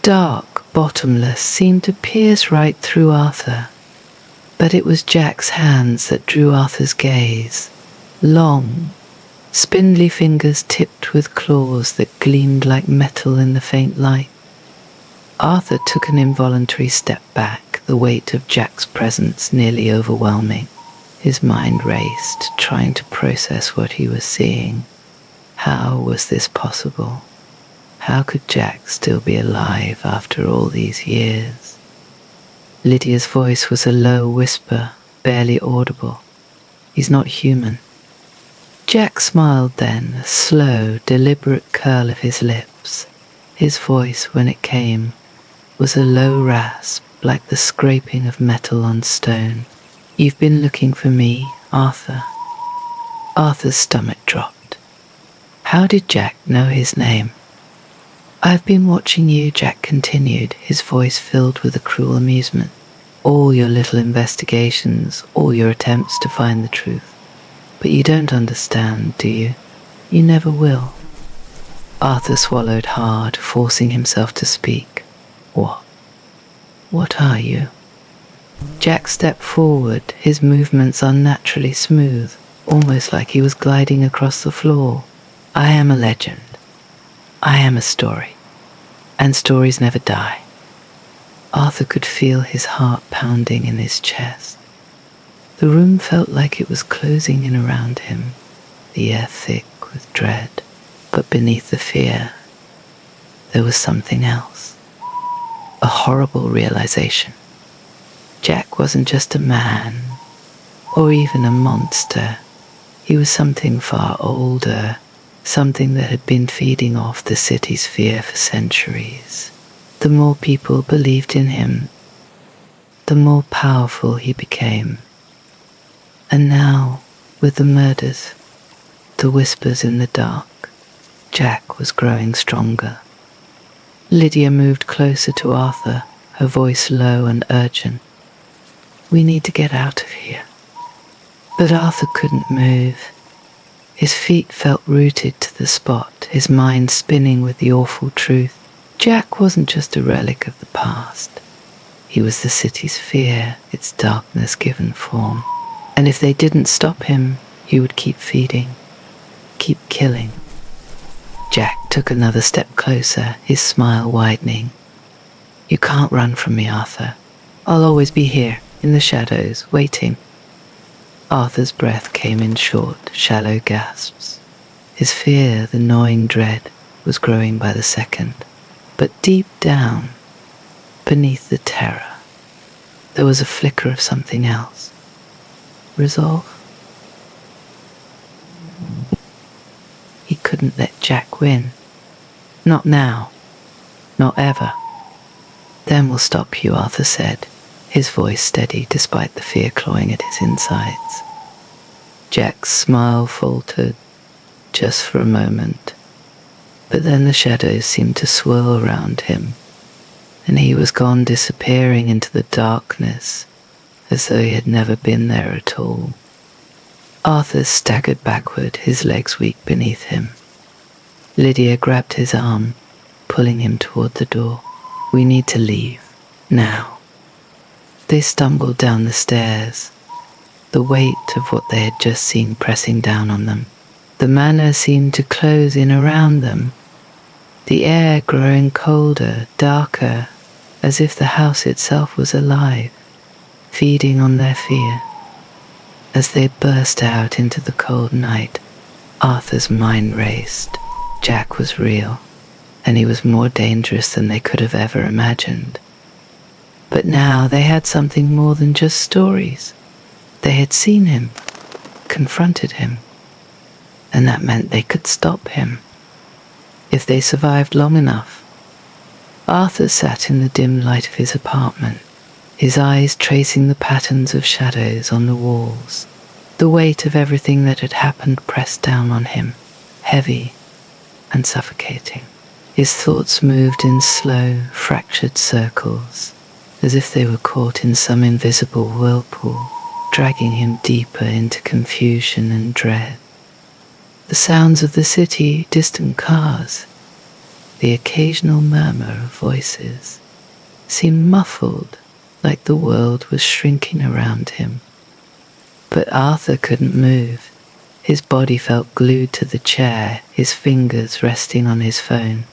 dark, bottomless, seemed to pierce right through Arthur. But it was Jack's hands that drew Arthur's gaze, long, spindly fingers tipped with claws that gleamed like metal in the faint light. Arthur took an involuntary step back, the weight of Jack's presence nearly overwhelming. His mind raced, trying to process what he was seeing. How was this possible? How could Jack still be alive after all these years? Lydia's voice was a low whisper, barely audible. He's not human. Jack smiled then, a slow, deliberate curl of his lips. His voice, when it came, was a low rasp, like the scraping of metal on stone. You've been looking for me, Arthur. Arthur's stomach dropped. How did Jack know his name? I've been watching you, Jack continued, his voice filled with a cruel amusement. All your little investigations, all your attempts to find the truth. But you don't understand, do you? You never will. Arthur swallowed hard, forcing himself to speak. What? What are you? Jack stepped forward, his movements unnaturally smooth, almost like he was gliding across the floor. I am a legend. I am a story. And stories never die. Arthur could feel his heart pounding in his chest. The room felt like it was closing in around him, the air thick with dread, but beneath the fear, there was something else. A horrible realization. Jack wasn't just a man, or even a monster. He was something far older, something that had been feeding off the city's fear for centuries. The more people believed in him, the more powerful he became. And now, with the murders, the whispers in the dark, Jack was growing stronger. Lydia moved closer to Arthur, her voice low and urgent. We need to get out of here. But Arthur couldn't move. His feet felt rooted to the spot, his mind spinning with the awful truth. Jack wasn't just a relic of the past. He was the city's fear, its darkness given form. And if they didn't stop him, he would keep feeding, keep killing. Jack took another step closer, his smile widening. You can't run from me, Arthur. I'll always be here, in the shadows, waiting. Arthur's breath came in short, shallow gasps. His fear, the gnawing dread, was growing by the second. But deep down, beneath the terror, there was a flicker of something else. Resolve? He couldn't let Jack win. Not now. Not ever. Then we'll stop you, Arthur said, his voice steady despite the fear clawing at his insides. Jack's smile faltered, just for a moment, but then the shadows seemed to swirl around him, and he was gone, disappearing into the darkness, as though he had never been there at all. Arthur staggered backward, his legs weak beneath him. Lydia grabbed his arm, pulling him toward the door. We need to leave, now. They stumbled down the stairs, the weight of what they had just seen pressing down on them. The manor seemed to close in around them, the air growing colder, darker, as if the house itself was alive, feeding on their fear. As they burst out into the cold night, Arthur's mind raced. Jack was real, and he was more dangerous than they could have ever imagined. But now they had something more than just stories. They had seen him, confronted him, and that meant they could stop him, if they survived long enough. Arthur sat in the dim light of his apartment, his eyes tracing the patterns of shadows on the walls, the weight of everything that had happened pressed down on him, heavy and suffocating. His thoughts moved in slow, fractured circles, as if they were caught in some invisible whirlpool, dragging him deeper into confusion and dread. The sounds of the city, distant cars, the occasional murmur of voices, seemed muffled, like the world was shrinking around him. But Arthur couldn't move. His body felt glued to the chair, his fingers resting on his phone.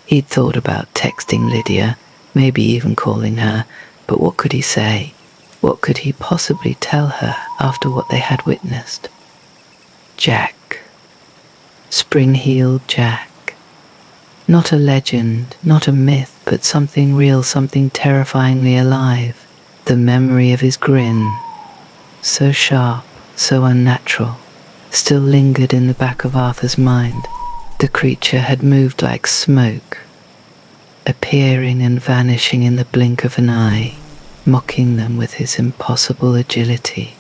He'd thought about texting Lydia, maybe even calling her, but what could he say? What could he possibly tell her after what they had witnessed? Jack. Spring-heeled Jack. Not a legend, not a myth, but something real, something terrifyingly alive. The memory of his grin, so sharp, so unnatural, still lingered in the back of Arthur's mind. The creature had moved like smoke, appearing and vanishing in the blink of an eye, mocking them with his impossible agility.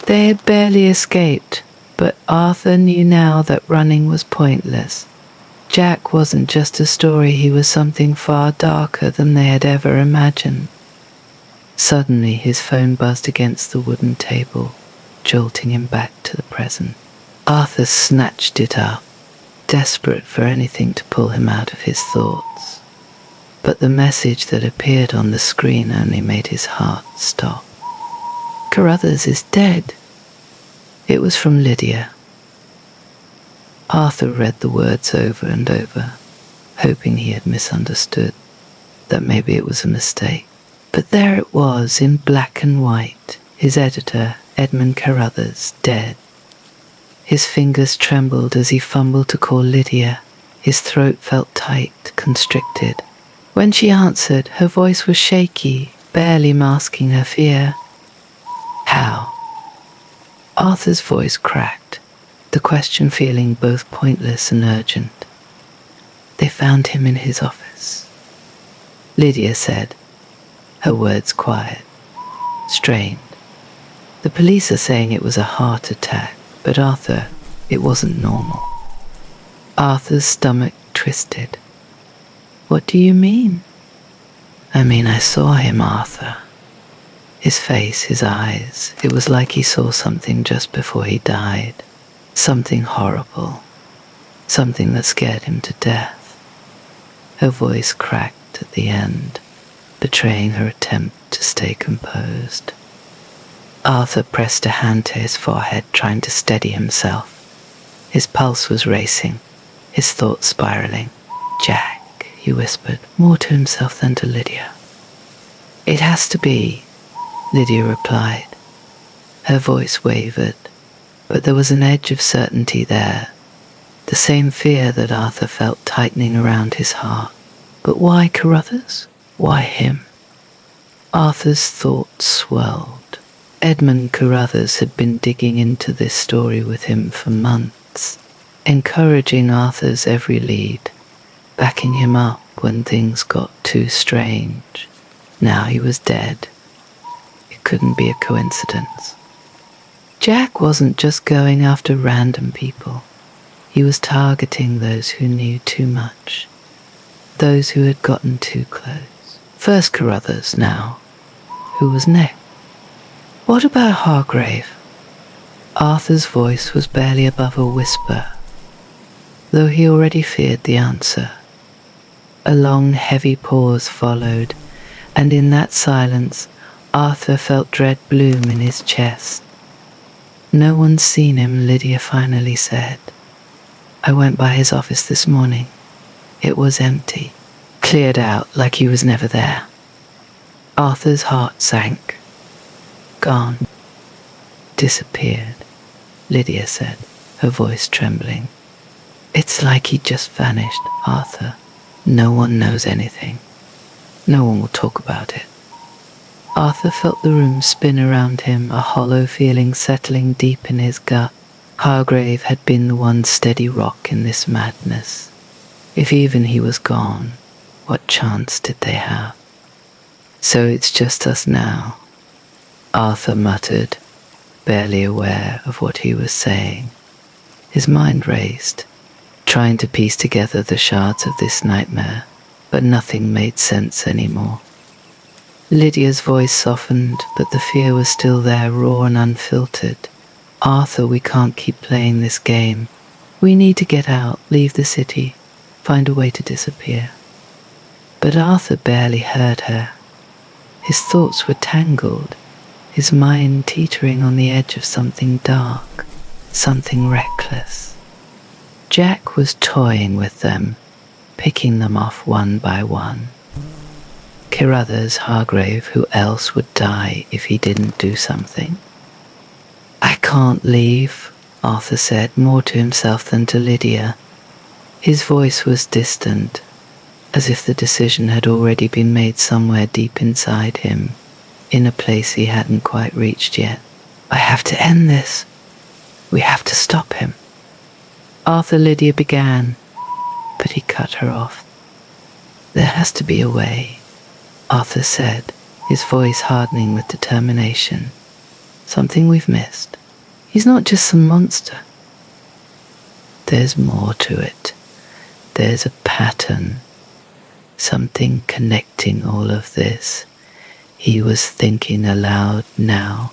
They had barely escaped, but Arthur knew now that running was pointless. Jack wasn't just a story, he was something far darker than they had ever imagined. Suddenly his phone buzzed against the wooden table, jolting him back to the present. Arthur snatched it up, desperate for anything to pull him out of his thoughts. But the message that appeared on the screen only made his heart stop. Carruthers is dead. It was from Lydia. Arthur read the words over and over, hoping he had misunderstood, that maybe it was a mistake. But there it was, in black and white, his editor, Edmund Carruthers, dead. His fingers trembled as he fumbled to call Lydia. His throat felt tight, constricted. When she answered, her voice was shaky, barely masking her fear. How? Arthur's voice cracked, the question feeling both pointless and urgent. They found him in his office. Lydia said, her words quiet, strained. The police are saying it was a heart attack, but Arthur, it wasn't normal. Arthur's stomach twisted. What do you mean? I mean, I saw him, Arthur. His face, his eyes, it was like he saw something just before he died. Something horrible. Something that scared him to death. Her voice cracked at the end, betraying her attempt to stay composed. Arthur pressed a hand to his forehead, trying to steady himself. His pulse was racing, his thoughts spiraling. Jack, he whispered, more to himself than to Lydia. It has to be, Lydia replied. Her voice wavered, but there was an edge of certainty there, the same fear that Arthur felt tightening around his heart. But why Carruthers? Why him? Arthur's thoughts swirled. Edmund Carruthers had been digging into this story with him for months, encouraging Arthur's every lead, backing him up when things got too strange. Now he was dead. It couldn't be a coincidence. Jack wasn't just going after random people. He was targeting those who knew too much, those who had gotten too close. First Carruthers now. Who was next? What about Hargrave? Arthur's voice was barely above a whisper, though he already feared the answer. A long, heavy pause followed, and in that silence, Arthur felt dread bloom in his chest. No one's seen him, Lydia finally said. I went by his office this morning. It was empty. Cleared out like he was never there. Arthur's heart sank. Gone. Disappeared, Lydia said, her voice trembling. It's like he just vanished, Arthur. No one knows anything. No one will talk about it. Arthur felt the room spin around him, a hollow feeling settling deep in his gut. Hargrave had been the one steady rock in this madness. If even he was gone, what chance did they have? So it's just us now, Arthur muttered, barely aware of what he was saying. His mind raced, trying to piece together the shards of this nightmare, but nothing made sense anymore. Lydia's voice softened, but the fear was still there, raw and unfiltered. Arthur, we can't keep playing this game. We need to get out, leave the city, find a way to disappear. But Arthur barely heard her. His thoughts were tangled, his mind teetering on the edge of something dark, something reckless. Jack was toying with them, picking them off one by one. Carruthers, Hargrave, who else would die if he didn't do something? I can't leave, Arthur said, more to himself than to Lydia. His voice was distant, as if the decision had already been made somewhere deep inside him, in a place he hadn't quite reached yet. I have to end this. We have to stop him. Arthur, Lydia began, but he cut her off. There has to be a way, Arthur said, his voice hardening with determination. Something we've missed. He's not just some monster. There's more to it. There's a pattern. Something connecting all of this. He was thinking aloud now,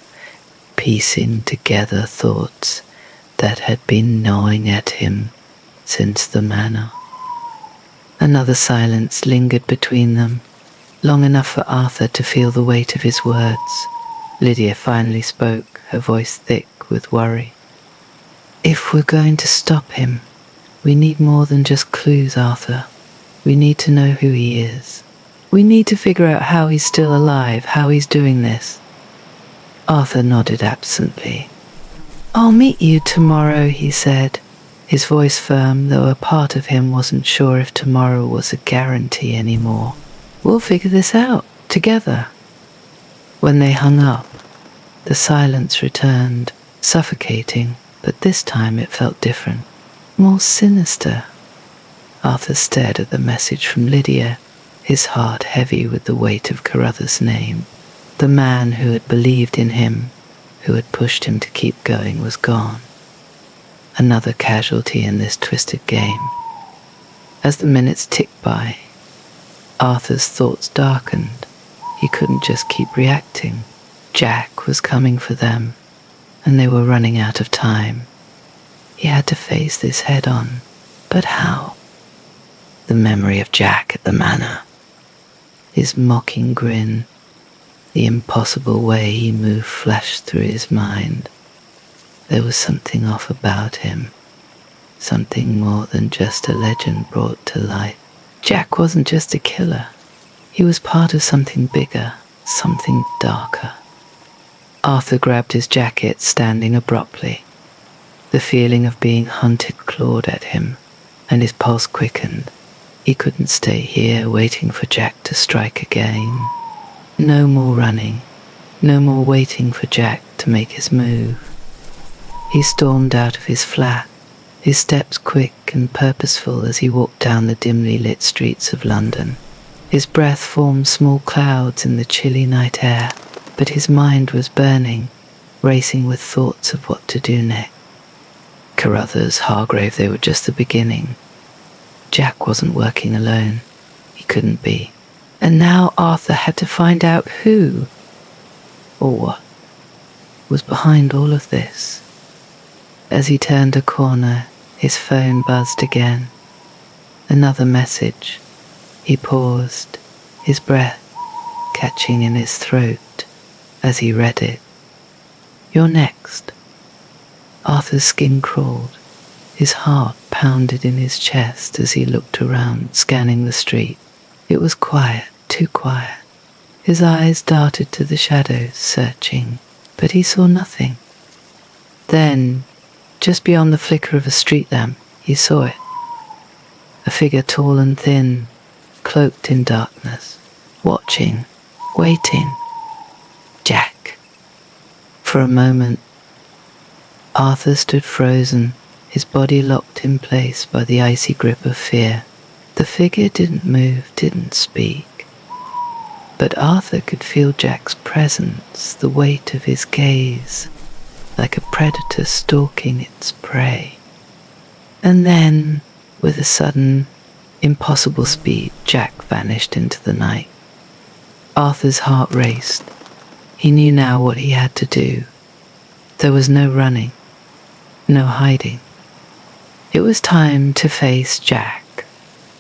piecing together thoughts that had been gnawing at him since the manor. Another silence lingered between them, long enough for Arthur to feel the weight of his words. Lydia finally spoke, her voice thick with worry. If we're going to stop him, we need more than just clues, Arthur. We need to know who he is. We need to figure out how he's still alive, how he's doing this. Arthur nodded absently. I'll meet you tomorrow, he said, his voice firm, though a part of him wasn't sure if tomorrow was a guarantee anymore. We'll figure this out, together. When they hung up, the silence returned, suffocating, but this time it felt different, more sinister. Arthur stared at the message from Lydia, his heart heavy with the weight of Carruthers' name. The man who had believed in him, who had pushed him to keep going, was gone. Another casualty in this twisted game. As the minutes ticked by, Arthur's thoughts darkened. He couldn't just keep reacting. Jack was coming for them, and they were running out of time. He had to face this head on. But how? The memory of Jack at the manor. His mocking grin, the impossible way he moved flashed through his mind. There was something off about him, something more than just a legend brought to life. Jack wasn't just a killer. He was part of something bigger, something darker. Arthur grabbed his jacket, standing abruptly. The feeling of being hunted clawed at him, and his pulse quickened. He couldn't stay here waiting for Jack to strike again. No more running, no more waiting for Jack to make his move. He stormed out of his flat, his steps quick and purposeful as he walked down the dimly lit streets of London. His breath formed small clouds in the chilly night air, but his mind was burning, racing with thoughts of what to do next. Carruthers, Hargrave, they were just the beginning. Jack wasn't working alone. He couldn't be. And now Arthur had to find out who, or what, was behind all of this. As he turned a corner, his phone buzzed again. Another message. He paused, his breath catching in his throat as he read it. You're next. Arthur's skin crawled. His heart pounded in his chest as he looked around, scanning the street. It was quiet, too quiet. His eyes darted to the shadows, searching, but he saw nothing. Then, just beyond the flicker of a street lamp, he saw it. A figure tall and thin, cloaked in darkness, watching, waiting. Jack. For a moment, Arthur stood frozen, his body locked in place by the icy grip of fear. The figure didn't move, didn't speak. But Arthur could feel Jack's presence, the weight of his gaze, like a predator stalking its prey. And then, with a sudden, impossible speed, Jack vanished into the night. Arthur's heart raced. He knew now what he had to do. There was no running, no hiding. It was time to face Jack.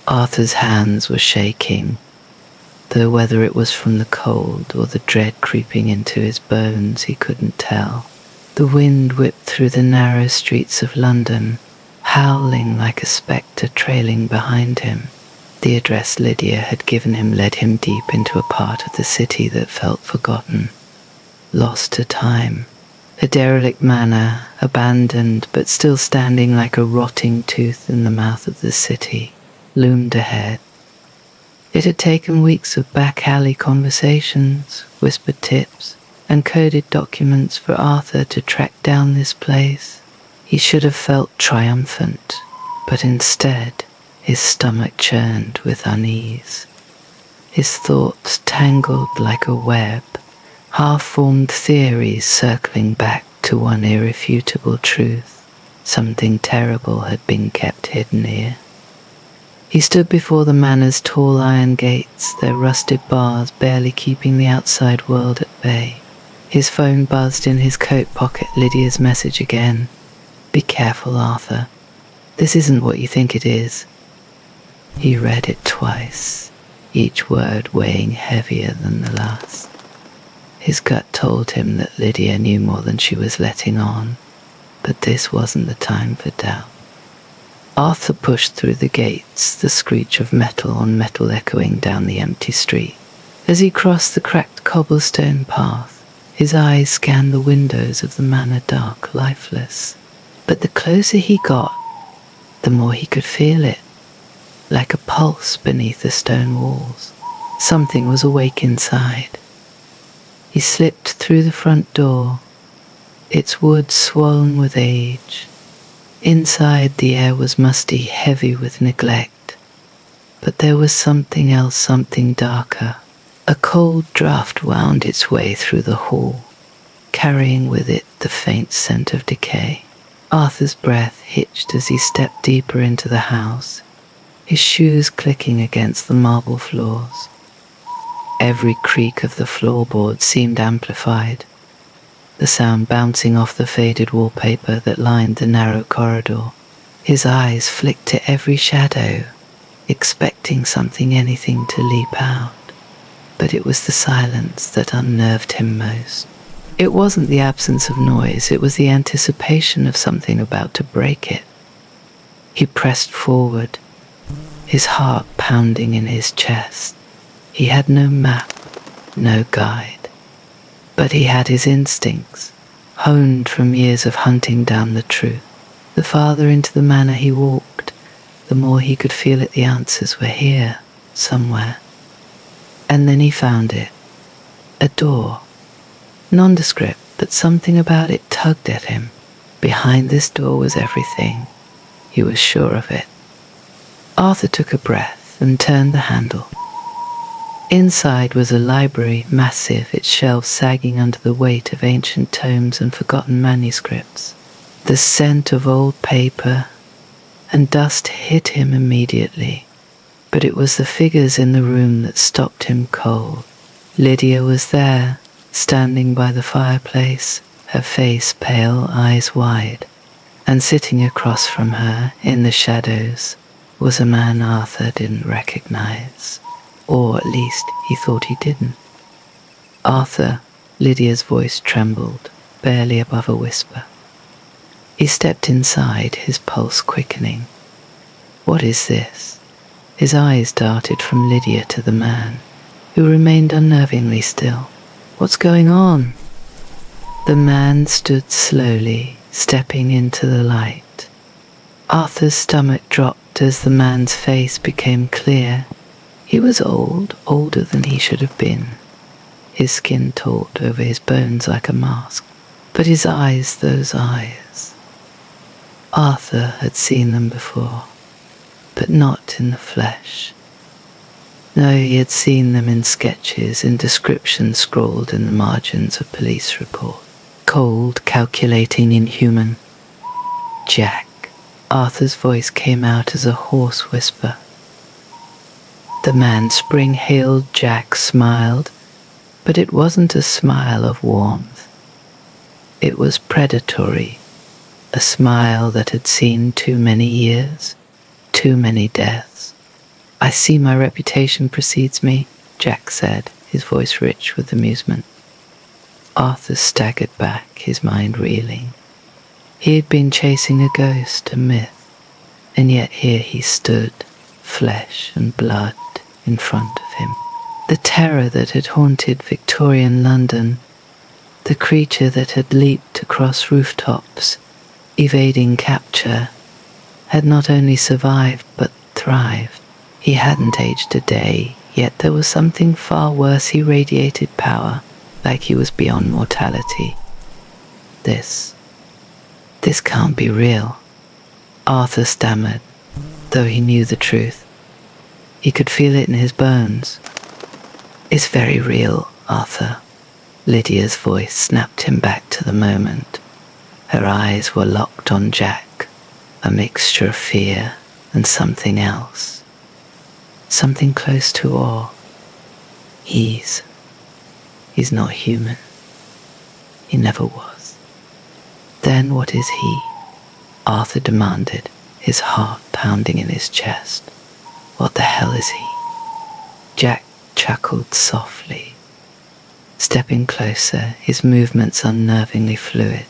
Arthur's hands were shaking, though whether it was from the cold or the dread creeping into his bones he couldn't tell. The wind whipped through the narrow streets of London, howling like a spectre trailing behind him. The address Lydia had given him led him deep into a part of the city that felt forgotten, lost to time. A derelict manor, abandoned but still standing like a rotting tooth in the mouth of the city, loomed ahead. It had taken weeks of back-alley conversations, whispered tips, and coded documents for Arthur to track down this place. He should have felt triumphant, but instead his stomach churned with unease. His thoughts tangled like a web, half-formed theories circling back to one irrefutable truth. Something terrible had been kept hidden here. He stood before the manor's tall iron gates, their rusted bars barely keeping the outside world at bay. His phone buzzed in his coat pocket, Lydia's message again. "Be careful, Arthur. This isn't what you think it is." He read it twice, each word weighing heavier than the last. His gut told him that Lydia knew more than she was letting on, but this wasn't the time for doubt. Arthur pushed through the gates, the screech of metal on metal echoing down the empty street. As he crossed the cracked cobblestone path, his eyes scanned the windows of the manor, dark, lifeless. But the closer he got, the more he could feel it, like a pulse beneath the stone walls. Something was awake inside. He slipped through the front door, its wood swollen with age. Inside, the air was musty, heavy with neglect. But there was something else, something darker. A cold draught wound its way through the hall, carrying with it the faint scent of decay. Arthur's breath hitched as he stepped deeper into the house, his shoes clicking against the marble floors. Every creak of the floorboards seemed amplified, the sound bouncing off the faded wallpaper that lined the narrow corridor. His eyes flicked to every shadow, expecting something, anything to leap out. But it was the silence that unnerved him most. It wasn't the absence of noise, it was the anticipation of something about to break it. He pressed forward, his heart pounding in his chest. He had no map, no guide, but he had his instincts, honed from years of hunting down the truth. The farther into the manor he walked, the more he could feel it the answers were here, somewhere. And then he found it. A door. Nondescript, but something about it tugged at him. Behind this door was everything. He was sure of it. Arthur took a breath and turned the handle. Inside was a library, massive, its shelves sagging under the weight of ancient tomes and forgotten manuscripts. The scent of old paper and dust hit him immediately, but it was the figures in the room that stopped him cold. Lydia was there, standing by the fireplace, her face pale, eyes wide, and sitting across from her, in the shadows, was a man Arthur didn't recognize. Or at least he thought he didn't. "Arthur," Lydia's voice trembled, barely above a whisper. He stepped inside, his pulse quickening. "What is this?" His eyes darted from Lydia to the man, who remained unnervingly still. "What's going on?" The man stood slowly, stepping into the light. Arthur's stomach dropped as the man's face became clear. He was old, older than he should have been. His skin taut over his bones like a mask. But his eyes, those eyes, Arthur had seen them before, but not in the flesh. No, he had seen them in sketches, in descriptions scrawled in the margins of police reports. Cold, calculating, inhuman. Jack. Arthur's voice came out as a hoarse whisper. The man spring-heeled Jack smiled, but it wasn't a smile of warmth. It was predatory, a smile that had seen too many years, too many deaths. I see my reputation precedes me, Jack said, his voice rich with amusement. Arthur staggered back, his mind reeling. He had been chasing a ghost, a myth, and yet here he stood, flesh and blood, in front of him. The terror that had haunted Victorian London, the creature that had leaped across rooftops, evading capture, had not only survived but thrived. He hadn't aged a day, yet there was something far worse. He radiated power, like he was beyond mortality. This can't be real, Arthur stammered, though he knew the truth. He could feel it in his bones. It's very real, Arthur. Lydia's voice snapped him back to the moment. Her eyes were locked on Jack, a mixture of fear and something else. Something close to awe. He's not human. He never was. Then what is he? Arthur demanded, his heart pounding in his chest. What the hell is he? Jack chuckled softly, stepping closer, his movements unnervingly fluid.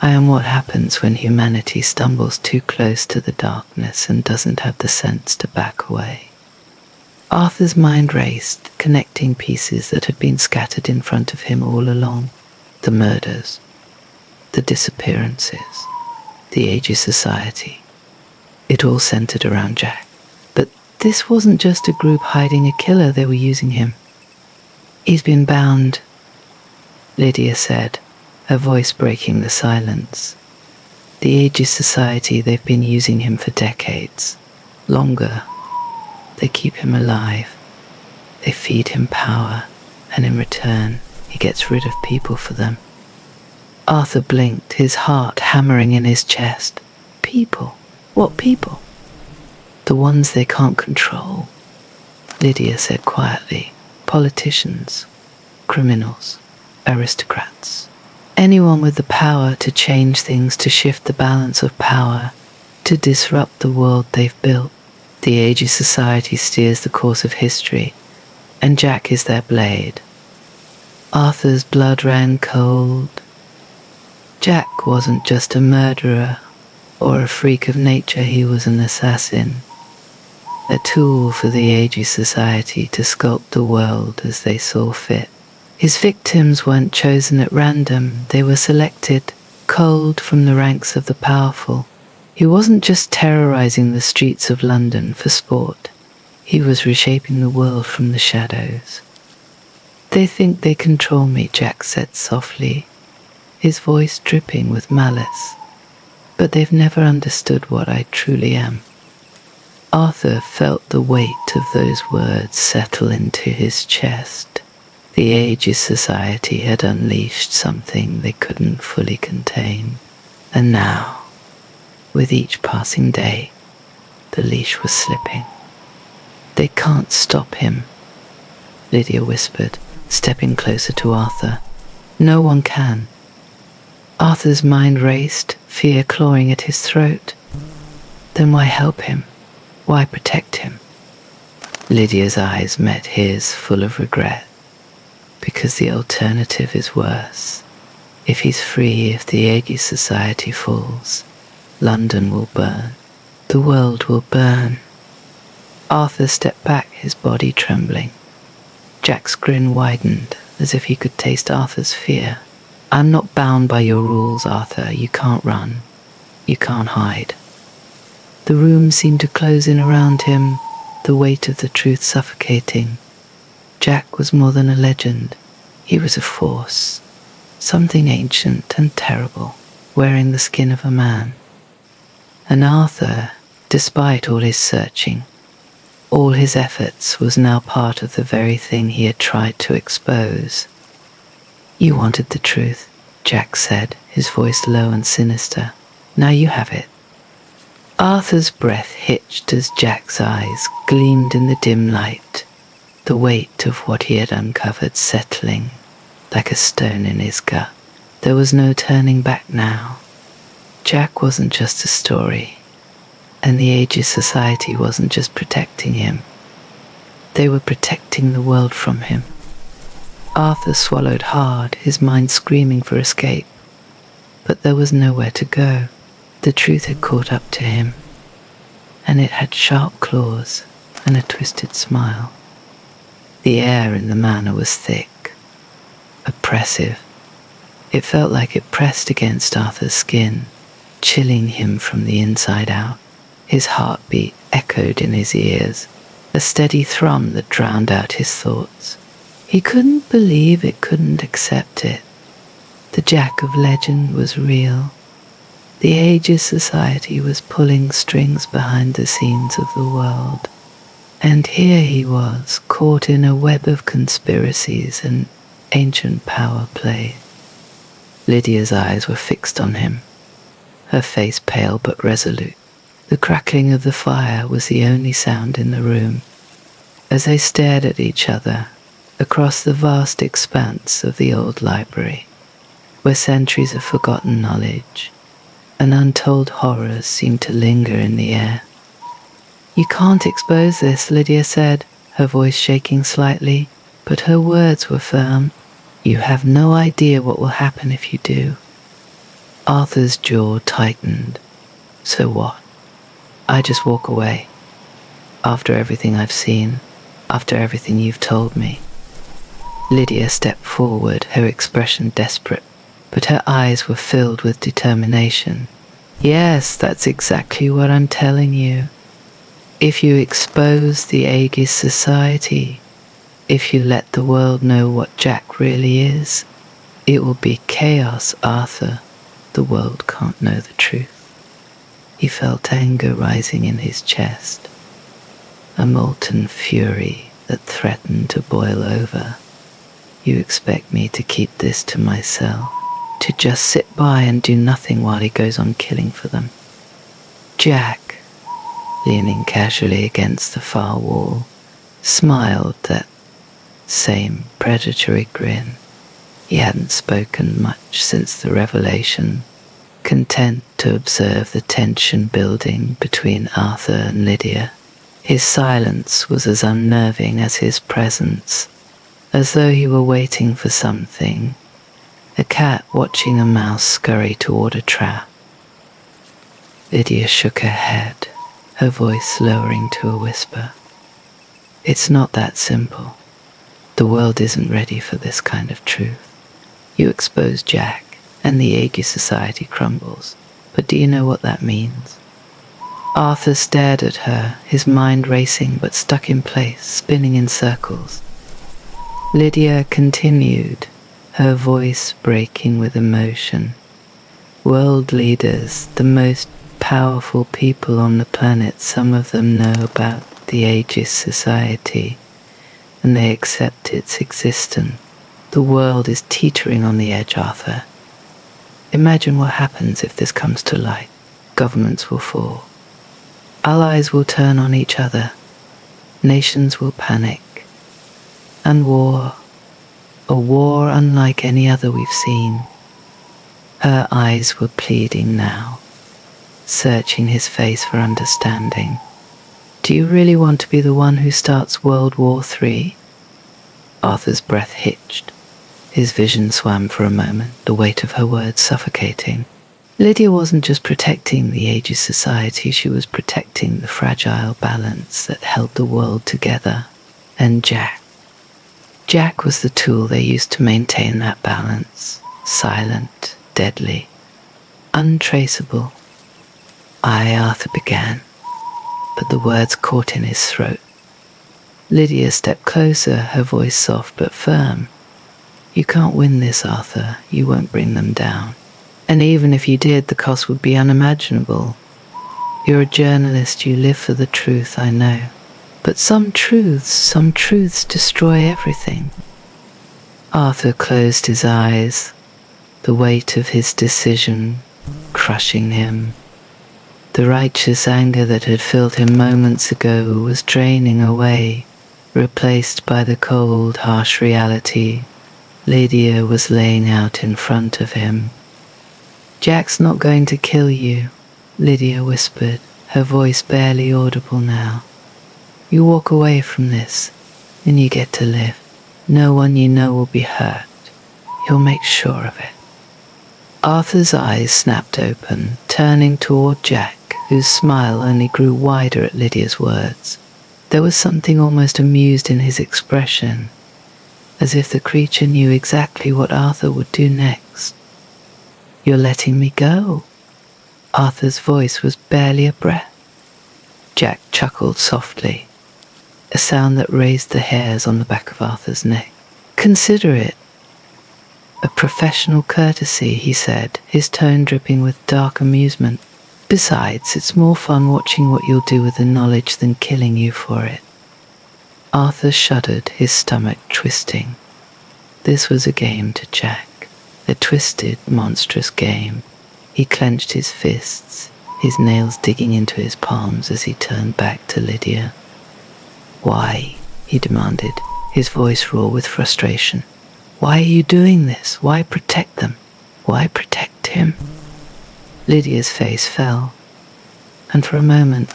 I am what happens when humanity stumbles too close to the darkness and doesn't have the sense to back away. Arthur's mind raced, connecting pieces that had been scattered in front of him all along. The murders, the disappearances, the Aegis Society. It all centered around Jack. But this wasn't just a group hiding a killer, they were using him. He's been bound, Lydia said, her voice breaking the silence. The Aegis Society, they've been using him for decades. Longer. They keep him alive. They feed him power, and in return, he gets rid of people for them. Arthur blinked, his heart hammering in his chest. People? What people? The ones they can't control, Lydia said quietly. Politicians, criminals, aristocrats. Anyone with the power to change things, to shift the balance of power, to disrupt the world they've built. The Aegis Society steers the course of history, and Jack is their blade. Arthur's blood ran cold. Jack wasn't just a murderer or a freak of nature, he was an assassin. A tool for the Aegis Society to sculpt the world as they saw fit. His victims weren't chosen at random, they were selected, culled from the ranks of the powerful. He wasn't just terrorizing the streets of London for sport. He was reshaping the world from the shadows. They think they control me, Jack said softly, his voice dripping with malice. But they've never understood what I truly am. Arthur felt the weight of those words settle into his chest. The Aegis Society had unleashed something they couldn't fully contain. And now, with each passing day, the leash was slipping. They can't stop him, Lydia whispered, stepping closer to Arthur. No one can. Arthur's mind raced, fear clawing at his throat. Then why help him? Why protect him? Lydia's eyes met his, full of regret. Because the alternative is worse. If he's free, if the Aegis Society falls, London will burn. The world will burn. Arthur stepped back, his body trembling. Jack's grin widened, as if he could taste Arthur's fear. I'm not bound by your rules, Arthur. You can't run. You can't hide. The room seemed to close in around him, the weight of the truth suffocating. Jack was more than a legend. He was a force, something ancient and terrible, wearing the skin of a man. And Arthur, despite all his searching, all his efforts, was now part of the very thing he had tried to expose. "You wanted the truth," Jack said, his voice low and sinister. "Now you have it." Arthur's breath hitched as Jack's eyes gleamed in the dim light, the weight of what he had uncovered settling like a stone in his gut. There was no turning back now. Jack wasn't just a story, and the Aegis Society wasn't just protecting him. They were protecting the world from him. Arthur swallowed hard, his mind screaming for escape. But there was nowhere to go. The truth had caught up to him, and it had sharp claws and a twisted smile. The air in the manor was thick, oppressive. It felt like it pressed against Arthur's skin, chilling him from the inside out. His heartbeat echoed in his ears, a steady thrum that drowned out his thoughts. He couldn't believe it, couldn't accept it. The Jack of legend was real. The Aegis Society was pulling strings behind the scenes of the world. And here he was, caught in a web of conspiracies and ancient power play. Lydia's eyes were fixed on him, her face pale but resolute. The crackling of the fire was the only sound in the room. As they stared at each other, across the vast expanse of the old library, where centuries of forgotten knowledge and untold horrors seemed to linger in the air. "You can't expose this," Lydia said, her voice shaking slightly, but her words were firm. "You have no idea what will happen if you do." Arthur's jaw tightened. "So what? I just walk away. After everything I've seen, after everything you've told me." Lydia stepped forward, her expression desperate, but her eyes were filled with determination. "Yes, that's exactly what I'm telling you. If you expose the Aegis Society, if you let the world know what Jack really is, it will be chaos, Arthur. The world can't know the truth." He felt anger rising in his chest, a molten fury that threatened to boil over. "You expect me to keep this to myself, to just sit by and do nothing while he goes on killing for them?" Jack, leaning casually against the far wall, smiled that same predatory grin. He hadn't spoken much since the revelation, content to observe the tension building between Arthur and Lydia. His silence was as unnerving as his presence, as though he were waiting for something, a cat watching a mouse scurry toward a trap. Lydia shook her head, her voice lowering to a whisper. "It's not that simple. The world isn't ready for this kind of truth. You expose Jack, and the Aegis Society crumbles. But do you know what that means?" Arthur stared at her, his mind racing but stuck in place, spinning in circles. Lydia continued, her voice breaking with emotion. "World leaders, the most powerful people on the planet, some of them know about the Aegis Society, and they accept its existence. The world is teetering on the edge, Arthur. Imagine what happens if this comes to light. Governments will fall. Allies will turn on each other. Nations will panic. And war, a war unlike any other we've seen." Her eyes were pleading now, searching his face for understanding. "Do you really want to be the one who starts World War III? Arthur's breath hitched. His vision swam for a moment, the weight of her words suffocating. Lydia wasn't just protecting the Aegis Society, she was protecting the fragile balance that held the world together. And Jack was the tool they used to maintain that balance. Silent, deadly, untraceable. Arthur began, but the words caught in his throat. Lydia stepped closer, her voice soft but firm. "You can't win this, Arthur. You won't bring them down. And even if you did, the cost would be unimaginable. You're a journalist, you live for the truth, I know. But some truths destroy everything. Arthur closed his eyes, the weight of his decision crushing him. The righteous anger that had filled him moments ago was draining away, replaced by the cold, harsh reality Lydia was laying out in front of him. "Jack's not going to kill you," Lydia whispered, her voice barely audible now. "You walk away from this, and you get to live. No one you know will be hurt. You'll make sure of it." Arthur's eyes snapped open, turning toward Jack, whose smile only grew wider at Lydia's words. There was something almost amused in his expression, as if the creature knew exactly what Arthur would do next. "You're letting me go." Arthur's voice was barely a breath. Jack chuckled softly, a sound that raised the hairs on the back of Arthur's neck. "Consider it a professional courtesy," he said, his tone dripping with dark amusement. "Besides, it's more fun watching what you'll do with the knowledge than killing you for it." Arthur shuddered, his stomach twisting. This was a game to Jack, a twisted, monstrous game. He clenched his fists, his nails digging into his palms as he turned back to Lydia. "Why?" he demanded, his voice raw with frustration. "Why are you doing this? Why protect them? Why protect him?" Lydia's face fell, and for a moment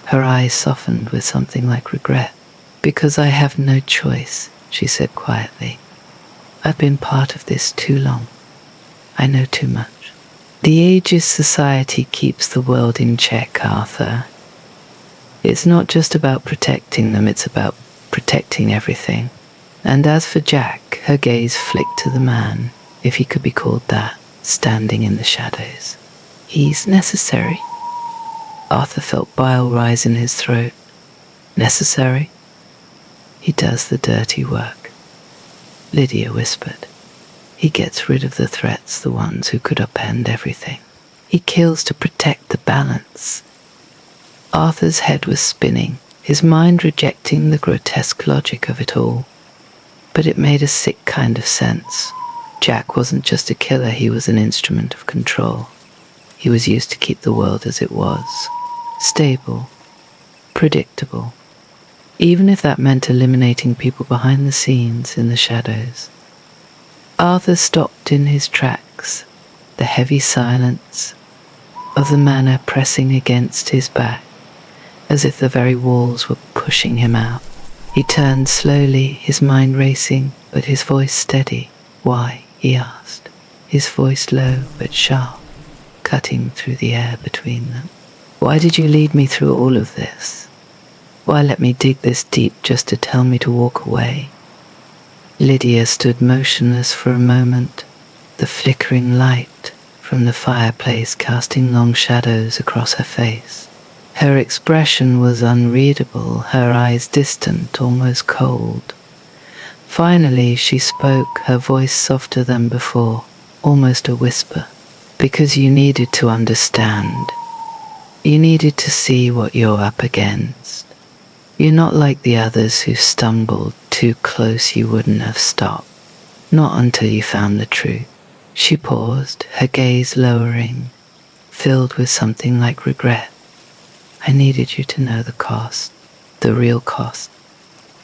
her eyes softened with something like regret. "Because I have no choice," she said quietly. "I've been part of this too long. I know too much. The ageist society keeps the world in check, Arthur. It's not just about protecting them, it's about protecting everything." And as for Jack, her gaze flicked to the man, if he could be called that, standing in the shadows. "He's necessary." Arthur felt bile rise in his throat. "Necessary?" "He does the dirty work," Lydia whispered. "He gets rid of the threats, the ones who could upend everything. He kills to protect the balance." Arthur's head was spinning, his mind rejecting the grotesque logic of it all. But it made a sick kind of sense. Jack wasn't just a killer, he was an instrument of control. He was used to keep the world as it was, stable, predictable, even if that meant eliminating people behind the scenes in the shadows. Arthur stopped in his tracks, the heavy silence of the manor pressing against his back, as if the very walls were pushing him out. He turned slowly, his mind racing, but his voice steady. "Why?" he asked, his voice low but sharp, cutting through the air between them. "Why did you lead me through all of this? Why let me dig this deep just to tell me to walk away?" Lydia stood motionless for a moment, the flickering light from the fireplace casting long shadows across her face. Her expression was unreadable, her eyes distant, almost cold. Finally she spoke, her voice softer than before, almost a whisper. "Because you needed to understand. You needed to see what you're up against. You're not like the others who stumbled too close you wouldn't have stopped. Not until you found the truth." She paused, her gaze lowering, filled with something like regret. "I needed you to know the cost, the real cost,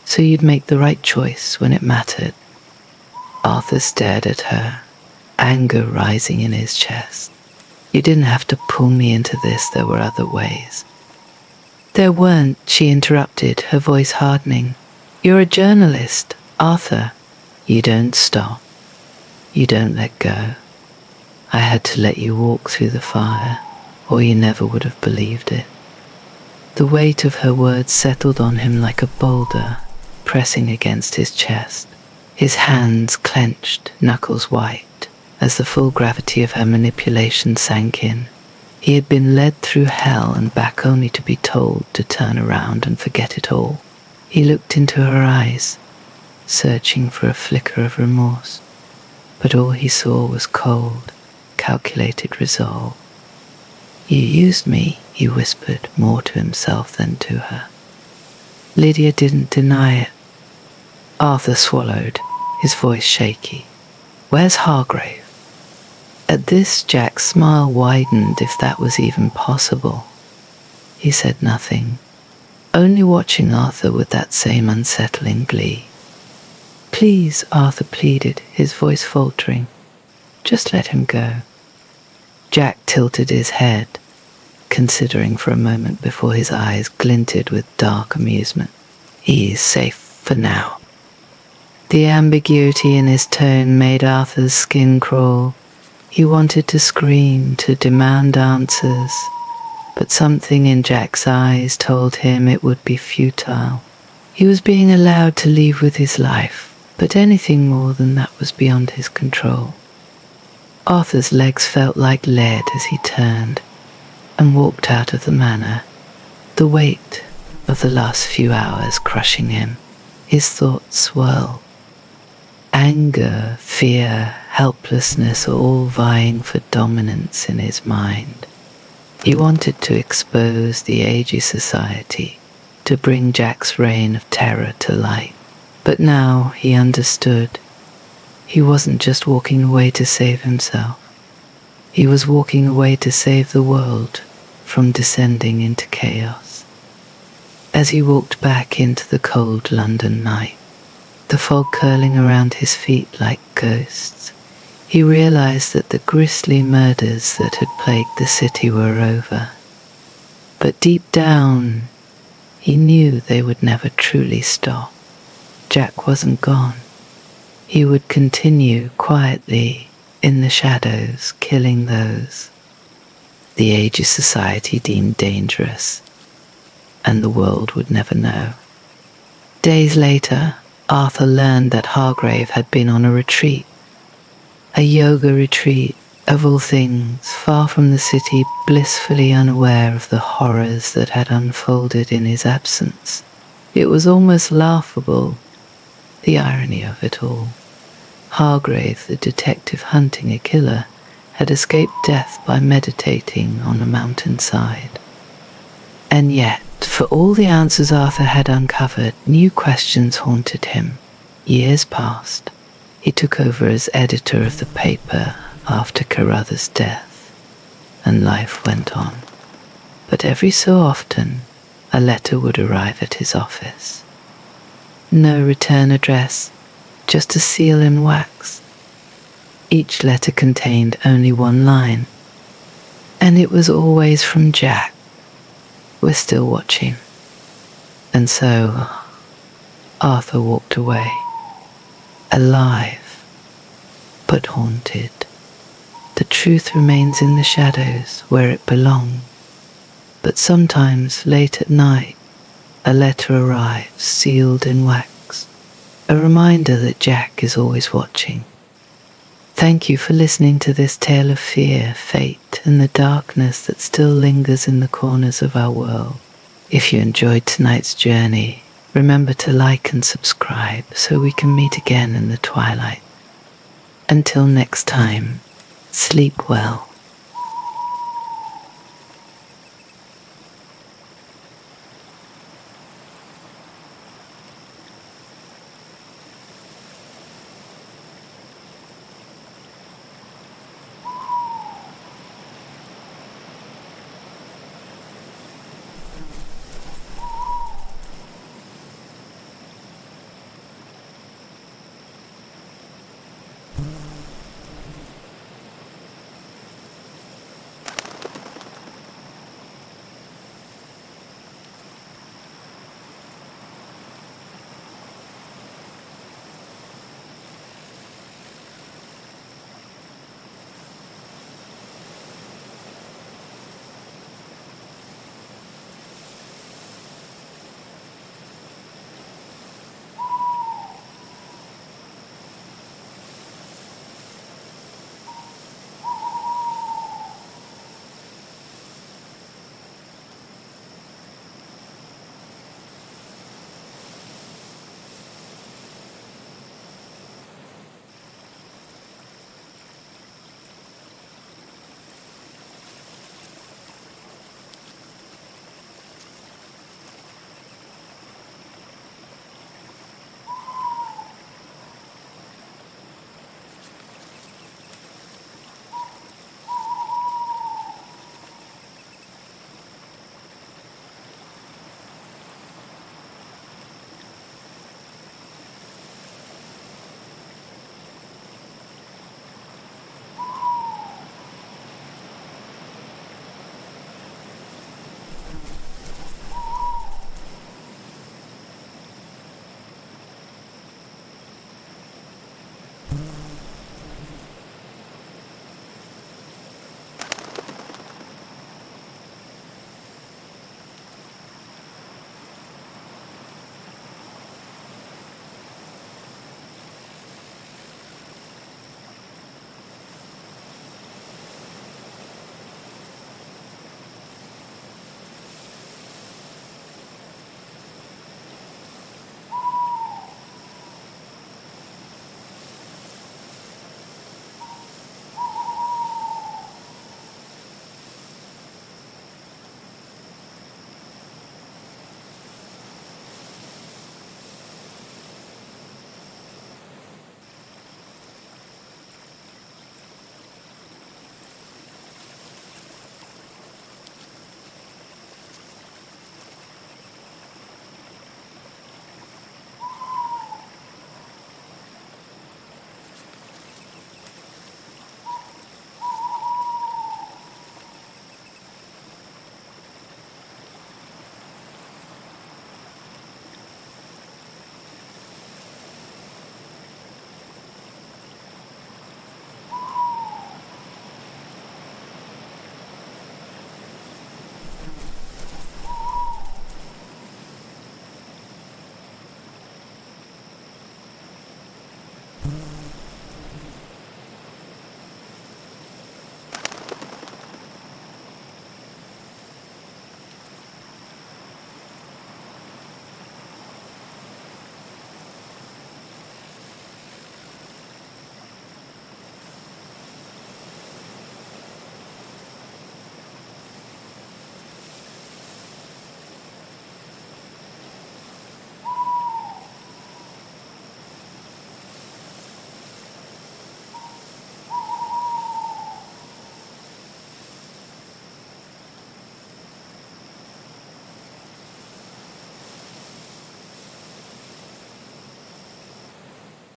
so you'd make the right choice when it mattered." Arthur stared at her, anger rising in his chest. "You didn't have to pull me into this, there were other ways." "There weren't," she interrupted, her voice hardening. "You're a journalist, Arthur. You don't stop. You don't let go. I had to let you walk through the fire, or you never would have believed it." The weight of her words settled on him like a boulder, pressing against his chest. His hands clenched, knuckles white, as the full gravity of her manipulation sank in. He had been led through hell and back only to be told to turn around and forget it all. He looked into her eyes, searching for a flicker of remorse, but all he saw was cold, calculated resolve. You used me, he whispered, more to himself than to her. Lydia didn't deny it. Arthur swallowed, his voice shaky. Where's Hargrave? At this, Jack's smile widened, if that was even possible. He said nothing, only watching Arthur with that same unsettling glee. Please, Arthur pleaded, his voice faltering. Just let him go. Jack tilted his head, considering for a moment before his eyes glinted with dark amusement. He is safe for now. The ambiguity in his tone made Arthur's skin crawl. He wanted to scream, to demand answers, but something in Jack's eyes told him it would be futile. He was being allowed to leave with his life, but anything more than that was beyond his control. Arthur's legs felt like lead as he turned and walked out of the manor, the weight of the last few hours crushing him. His thoughts swirled. Anger, fear, helplessness all vying for dominance in his mind. He wanted to expose the Agee Society, to bring Jack's reign of terror to light. But now he understood. He wasn't just walking away to save himself. He was walking away to save the world from descending into chaos. As he walked back into the cold London night, the fog curling around his feet like ghosts, he realized that the grisly murders that had plagued the city were over. But deep down, he knew they would never truly stop. Jack wasn't gone. He would continue quietly in the shadows, killing those the Agee Society deemed dangerous, and the world would never know. Days later, Arthur learned that Hargrave had been on a retreat, a yoga retreat, of all things, far from the city, blissfully unaware of the horrors that had unfolded in his absence. It was almost laughable, the irony of it all. Hargrave, the detective hunting a killer, had escaped death by meditating on a mountainside. And yet, for all the answers Arthur had uncovered, new questions haunted him. Years passed. He took over as editor of the paper after Carruthers' death, and life went on. But every so often, a letter would arrive at his office. No return address, just a seal in wax. Each letter contained only one line, and it was always from Jack. We're still watching. And so, Arthur walked away, alive, but haunted. The truth remains in the shadows where it belongs. But sometimes, late at night, a letter arrives, sealed in wax, a reminder that Jack is always watching. Thank you for listening to this tale of fear, fate, and the darkness that still lingers in the corners of our world. If you enjoyed tonight's journey, remember to like and subscribe so we can meet again in the twilight. Until next time, sleep well.